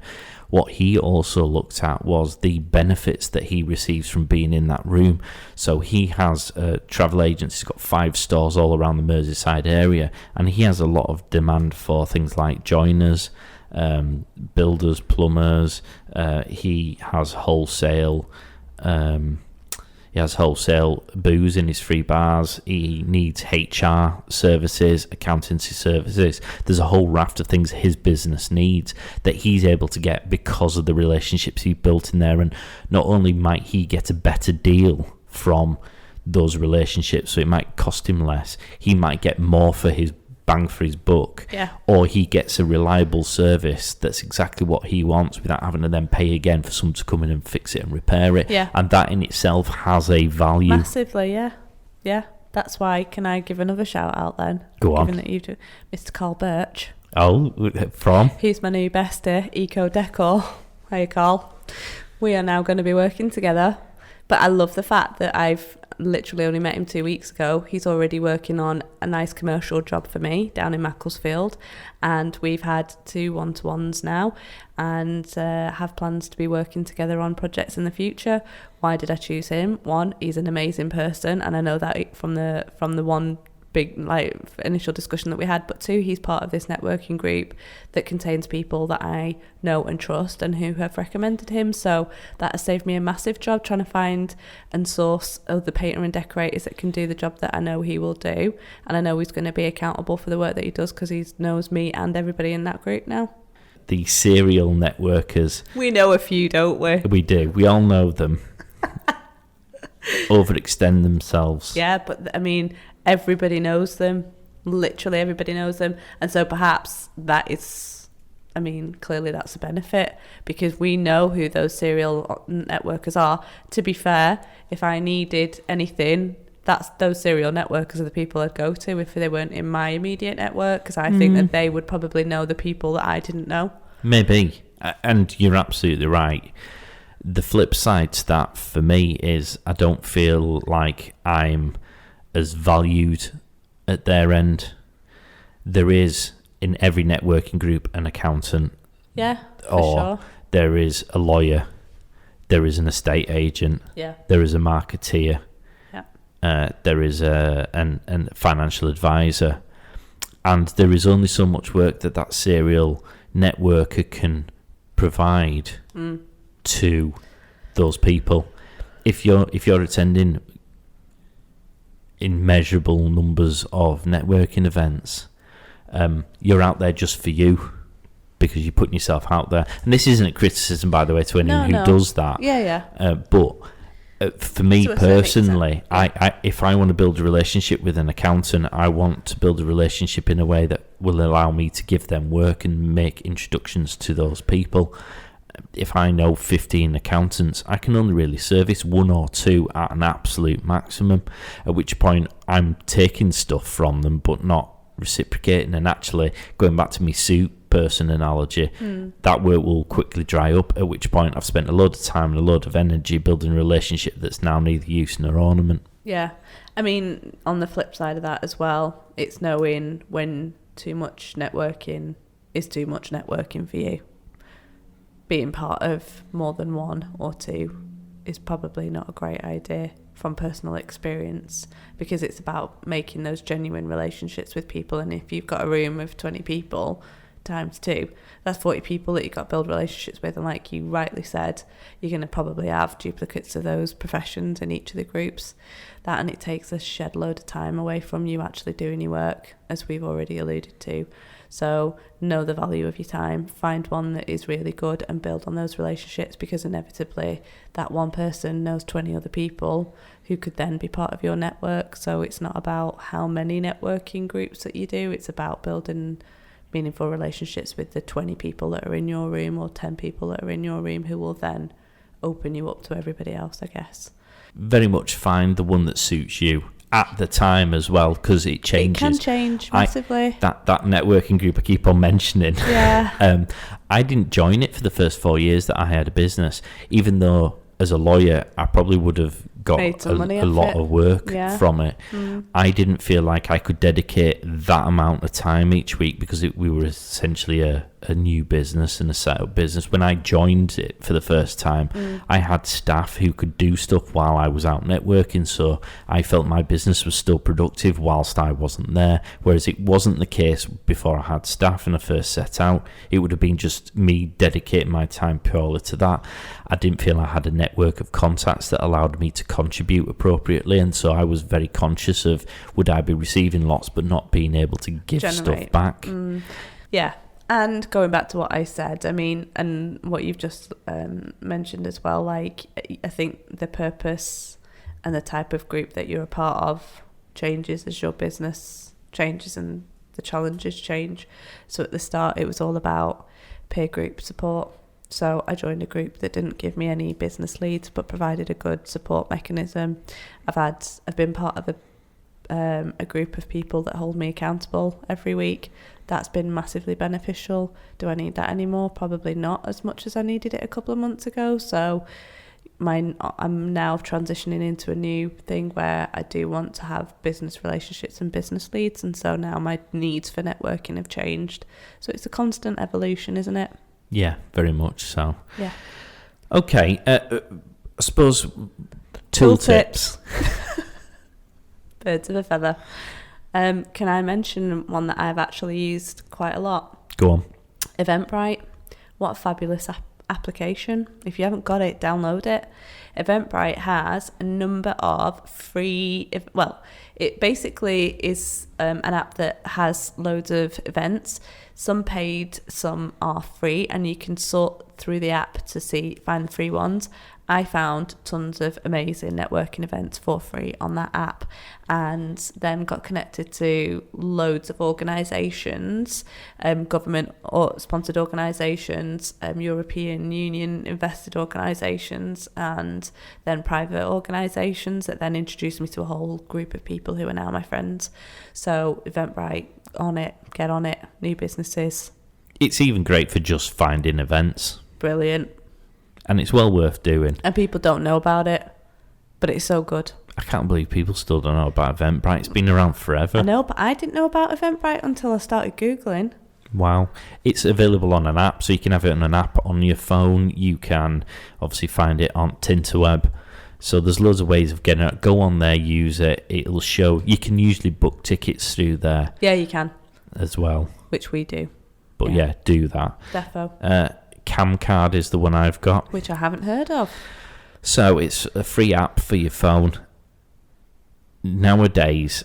What he also looked at was the benefits that he receives from being in that room. So he has a travel agency. He's got 5 stores all around the Merseyside area, and he has a lot of demand for things like joiners, builders, plumbers. He has wholesale booze in his free bars. He needs HR services, accountancy services. There's a whole raft of things his business needs that he's able to get because of the relationships he built in there. And not only might he get a better deal from those relationships, so it might cost him less, he might get more for his bang for his buck, or he gets a reliable service that's exactly what he wants without having to then pay again for someone to come in and fix it and repair it. And that in itself has a value. Massively. That's why, can I give another shout out then? Go on. Given that you do, Mr. Carl Birch. Oh, from? He's my new bestie, Eco Decor. Hey Carl. We are now going to be working together, but I love the fact that I've literally only met him 2 weeks ago. He's already working on a nice commercial job for me down in Macclesfield, and we've had 2 one-to-ones now, and have plans to be working together on projects in the future. Why did I choose him? 1, he's an amazing person, and I know that from the one big initial discussion that we had, but 2, he's part of this networking group that contains people that I know and trust and who have recommended him. So that has saved me a massive job trying to find and source other painter and decorators that can do the job that I know he will do, and I know he's going to be accountable for the work that he does because he knows me and everybody in that group now. The serial networkers, we know a few, don't we? We do, we all know them. Overextend themselves. Yeah, but I mean, everybody knows them. Literally everybody knows them. And so perhaps that is, I mean, clearly that's a benefit, because we know who those serial networkers are. To be fair, if I needed anything, those serial networkers are the people I'd go to if they weren't in my immediate network, because I think that they would probably know the people that I didn't know. Maybe. And you're absolutely right. The flip side to that for me is I don't feel like I'm as valued at their end. There is in every networking group an accountant. Yeah, for or sure. There is a lawyer. There is an estate agent. Yeah. There is a marketeer. Yeah. There is a financial advisor. And there is only so much work that serial networker can provide to those people. If you're attending immeasurable numbers of networking events, you're out there just for you because you're putting yourself out there. And this isn't a criticism, by the way, to anyone who does that. Yeah. But for me personally, if I want to build a relationship with an accountant, I want to build a relationship in a way that will allow me to give them work and make introductions to those people. If I know 15 accountants, I can only really service 1 or 2 at an absolute maximum, at which point I'm taking stuff from them but not reciprocating. And actually, going back to my soup person analogy, that work will quickly dry up, at which point I've spent a load of time and a load of energy building a relationship that's now neither use nor ornament. Yeah. I mean, on the flip side of that as well, it's knowing when too much networking is too much networking for you. Being part of more than 1 or 2 is probably not a great idea from personal experience, because it's about making those genuine relationships with people. And if you've got a room of 20 people times 2, that's 40 people that you've got to build relationships with. And like you rightly said, you're going to probably have duplicates of those professions in each of the groups. That, and it takes a shed load of time away from you actually doing your work, as we've already alluded to. So know the value of your time, find one that is really good and build on those relationships, because inevitably that one person knows 20 other people who could then be part of your network. So it's not about how many networking groups that you do, it's about building meaningful relationships with the 20 people that are in your room or 10 people that are in your room, who will then open you up to everybody else, I guess. Very much find the one that suits you at the time as well, because it changes. It can change massively. That networking group I keep on mentioning. Yeah. I didn't join it for the first 4 years that I had a business, even though as a lawyer I probably would have got a lot of work from it. I didn't feel like I could dedicate that amount of time each week, because we were essentially a new business and a set-up business. When I joined it for the first time, I had staff who could do stuff while I was out networking, so I felt my business was still productive whilst I wasn't there, whereas it wasn't the case before I had staff and I first set out. It would have been just me dedicating my time purely to that. I didn't feel I had a network of contacts that allowed me to contribute appropriately, and so I was very conscious of, would I be receiving lots but not being able to give stuff back? Yeah. And going back to what I said, I mean, and what you've just mentioned as well, like, I think the purpose and the type of group that you're a part of changes as your business changes and the challenges change. So at the start, it was all about peer group support. So I joined a group that didn't give me any business leads, but provided a good support mechanism. I've been part of a group of people that hold me accountable every week. That's been massively beneficial. Do I need that anymore? Probably not as much as I needed it a couple of months ago. So I'm now transitioning into a new thing where I do want to have business relationships and business leads, and so now my needs for networking have changed. So it's a constant evolution, isn't it? Yeah, very much so. Yeah. Okay, I suppose tool tips. Birds of a feather. Can I mention one that I've actually used quite a lot? Go on. Eventbrite. What a fabulous application. If you haven't got it, download it. Eventbrite has a number of free, it basically is an app that has loads of events, some paid, some are free, and you can sort through the app to find the free ones. I found tons of amazing networking events for free on that app, and then got connected to loads of organisations, government or sponsored organisations, European Union invested organisations, and then private organisations that then introduced me to a whole group of people who are now my friends. So Eventbrite, on it, get on it, new businesses. It's even great for just finding events. brilliant. And it's well worth doing. And people don't know about it, but it's so good. I can't believe people still don't know about Eventbrite. It's been around forever. I know, but I didn't know about Eventbrite until I started Googling. Wow. It's available on an app, so you can have it on an app on your phone. You can obviously find it on Tinterweb. So there's loads of ways of getting it. Go on there, use it. It'll show. You can usually book tickets through there. Yeah, you can. As well. Which we do. But yeah do that. Defo. Camcard is the one I've got. Which I haven't heard of. So it's a free app for your phone. Nowadays,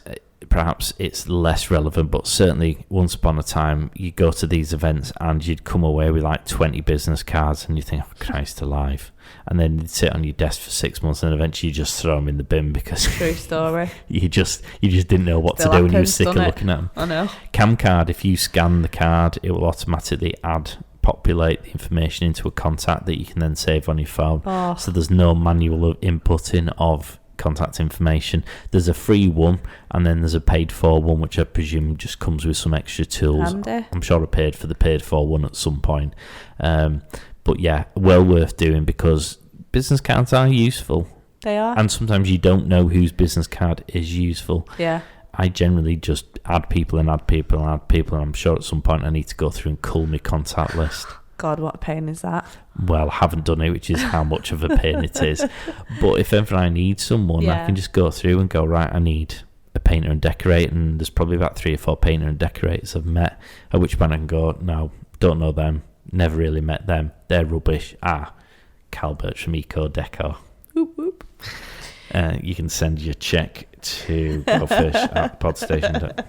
perhaps it's less relevant, but certainly once upon a time, you go to these events and you'd come away with like 20 business cards and you think, oh, Christ alive. And then you'd sit on your desk for 6 months and eventually you just throw them in the bin because true story. you just didn't know what to do and you were sick of looking at them. I know. Camcard, if you scan the card, it will automatically populate the information into a contact that you can then save on your phone. Oh. So there's no manual inputting of contact information. There's a free one and then there's a paid for one, which I presume just comes with some extra tools. Handy. I'm sure I paid for the paid for one at some point. But yeah, well worth doing because business cards are useful. They are. And sometimes you don't know whose business card is useful. Yeah. I generally just add people, and I'm sure at some point I need to go through and cull my contact list. God, what a pain is that? Well, I haven't done it, which is how much of a pain it is. But if ever I need someone, I can just go through and go, right, I need a painter and decorator, and there's probably about 3 or 4 painter and decorators I've met, at which point I can go, no, don't know them, never really met them, they're rubbish. Calbert from Eco Deco. Whoop, whoop. You can send your check to gofish@podstation.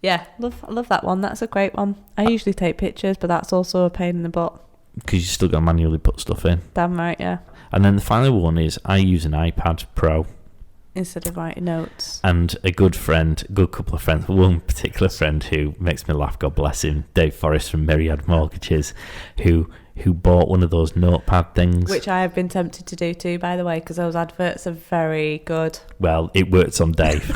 Yeah, love that one. That's a great one. I usually take pictures, but that's also a pain in the butt. Because you still got to manually put stuff in. Damn right, yeah. And then the final one is I use an iPad Pro. Instead of writing notes. And a good couple of friends, one particular friend who makes me laugh, God bless him, Dave Forrest from Myriad Mortgages, who bought one of those notepad things. Which I have been tempted to do too, by the way, because those adverts are very good. Well, it works on Dave.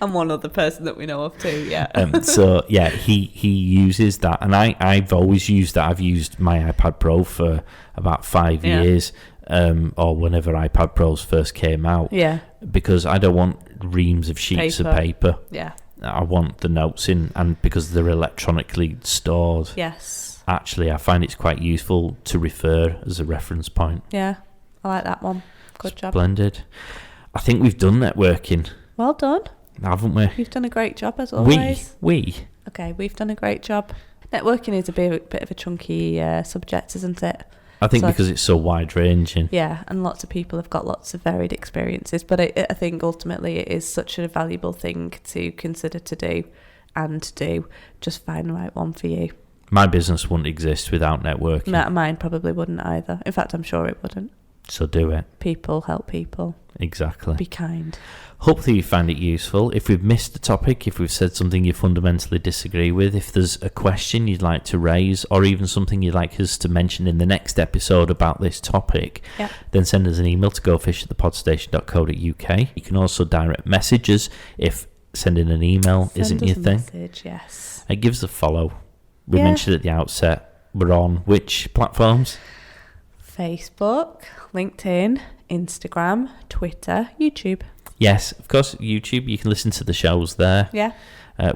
And one other person that we know of too, yeah. So, yeah, he uses that. And I've always used that. I've used my iPad Pro for about 5 years, or whenever iPad Pros first came out. Yeah. Because I don't want reams of sheets of paper. Yeah. I want the notes in, and because they're electronically stored. Yes. Actually, I find it's quite useful to refer as a reference point. Yeah, I like that one. Good job. Splendid. I think we've done networking. Well done. Haven't we? You've done a great job as always. We. Okay, we've done a great job. Networking is a bit of a chunky subject, isn't it? I think because it's so wide-ranging. Yeah, and lots of people have got lots of varied experiences, but I think ultimately it is such a valuable thing to consider to do and do. Just find the right one for you. My business wouldn't exist without networking. Mine probably wouldn't either. In fact, I'm sure it wouldn't. So do it. People help people. Exactly. Be kind. Hopefully you find it useful. If we've missed a topic, if we've said something you fundamentally disagree with, if there's a question you'd like to raise, or even something you'd like us to mention in the next episode about this topic, then send us an email to gofish@thepodstation.co.uk. You can also direct messages if sending an email isn't your thing. Message, yes. It gives a follow. We mentioned at the outset, we're on which platforms? Facebook, LinkedIn, Instagram, Twitter, YouTube. Yes, of course, YouTube. You can listen to the shows there. Yeah.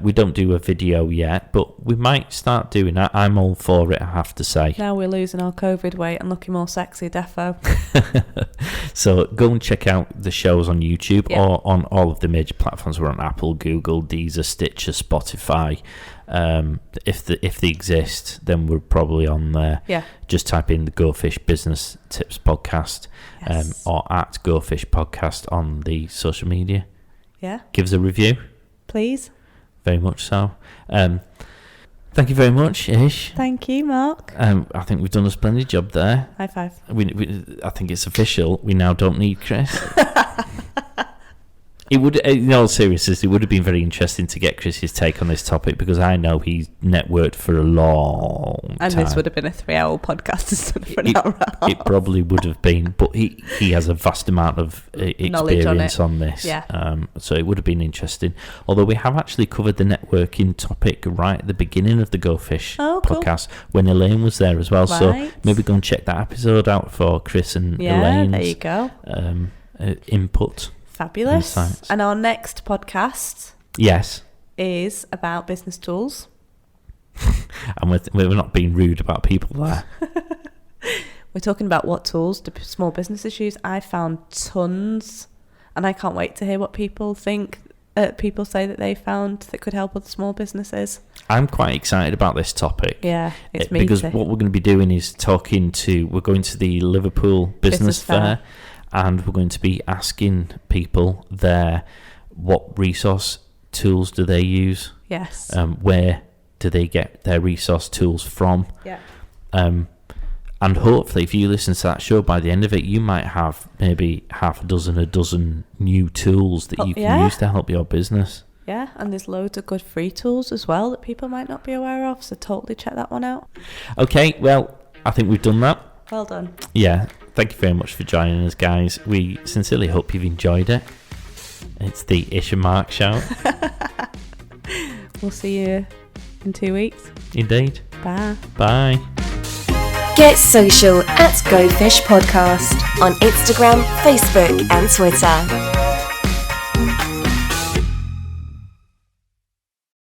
We don't do a video yet, but we might start doing that. I'm all for it, I have to say. Now we're losing our COVID weight and looking more sexy, defo. So go and check out the shows on YouTube or on all of the major platforms. We're on Apple, Google, Deezer, Stitcher, Spotify. If they exist, then we're probably on there. Yeah. Just type in the Go Fish Business Tips Podcast, or at Go Fish Podcast on the social media. Yeah. Give us a review. Please. Very much so. Thank you very much, Ish. Thank you, Mark. I think we've done a splendid job there. High five. I think it's official. We now don't need Chris. It would, in all seriousness, it would have been very interesting to get Chris's take on this topic, because I know he's networked for a long time. And this would have been a 3-hour podcast instead of an hour and a half. It probably would have been, but he has a vast amount of experience on this. Yeah. So it would have been interesting. Although we have actually covered the networking topic right at the beginning of the Go Fish podcast when Elaine was there as well. Right. So maybe go and check that episode out for Chris and Elaine's there you go. Input. Fabulous. Insights. And our next podcast is about business tools. And we're not being rude about people there. We're talking about what tools do small businesses use. I found tons, and I can't wait to hear what people think. People say that they found that could help other small businesses. I'm quite excited about this topic. Yeah, it's me because too. What we're going to be doing is we're going to the Liverpool Business Fair. And we're going to be asking people there what resource tools do they use. Yes. Where do they get their resource tools from? Yeah. And hopefully, if you listen to that show, by the end of it, you might have maybe a dozen new tools that you can use to help your business. Yeah, and there's loads of good free tools as well that people might not be aware of, so totally check that one out. Okay, well, I think we've done that. Well done. Yeah. Thank you very much for joining us, guys. We sincerely hope you've enjoyed it. It's the Ish and Mark show. We'll see you in 2 weeks. Indeed. Bye. Bye. Get social at Go Fish Podcast on Instagram, Facebook, and Twitter.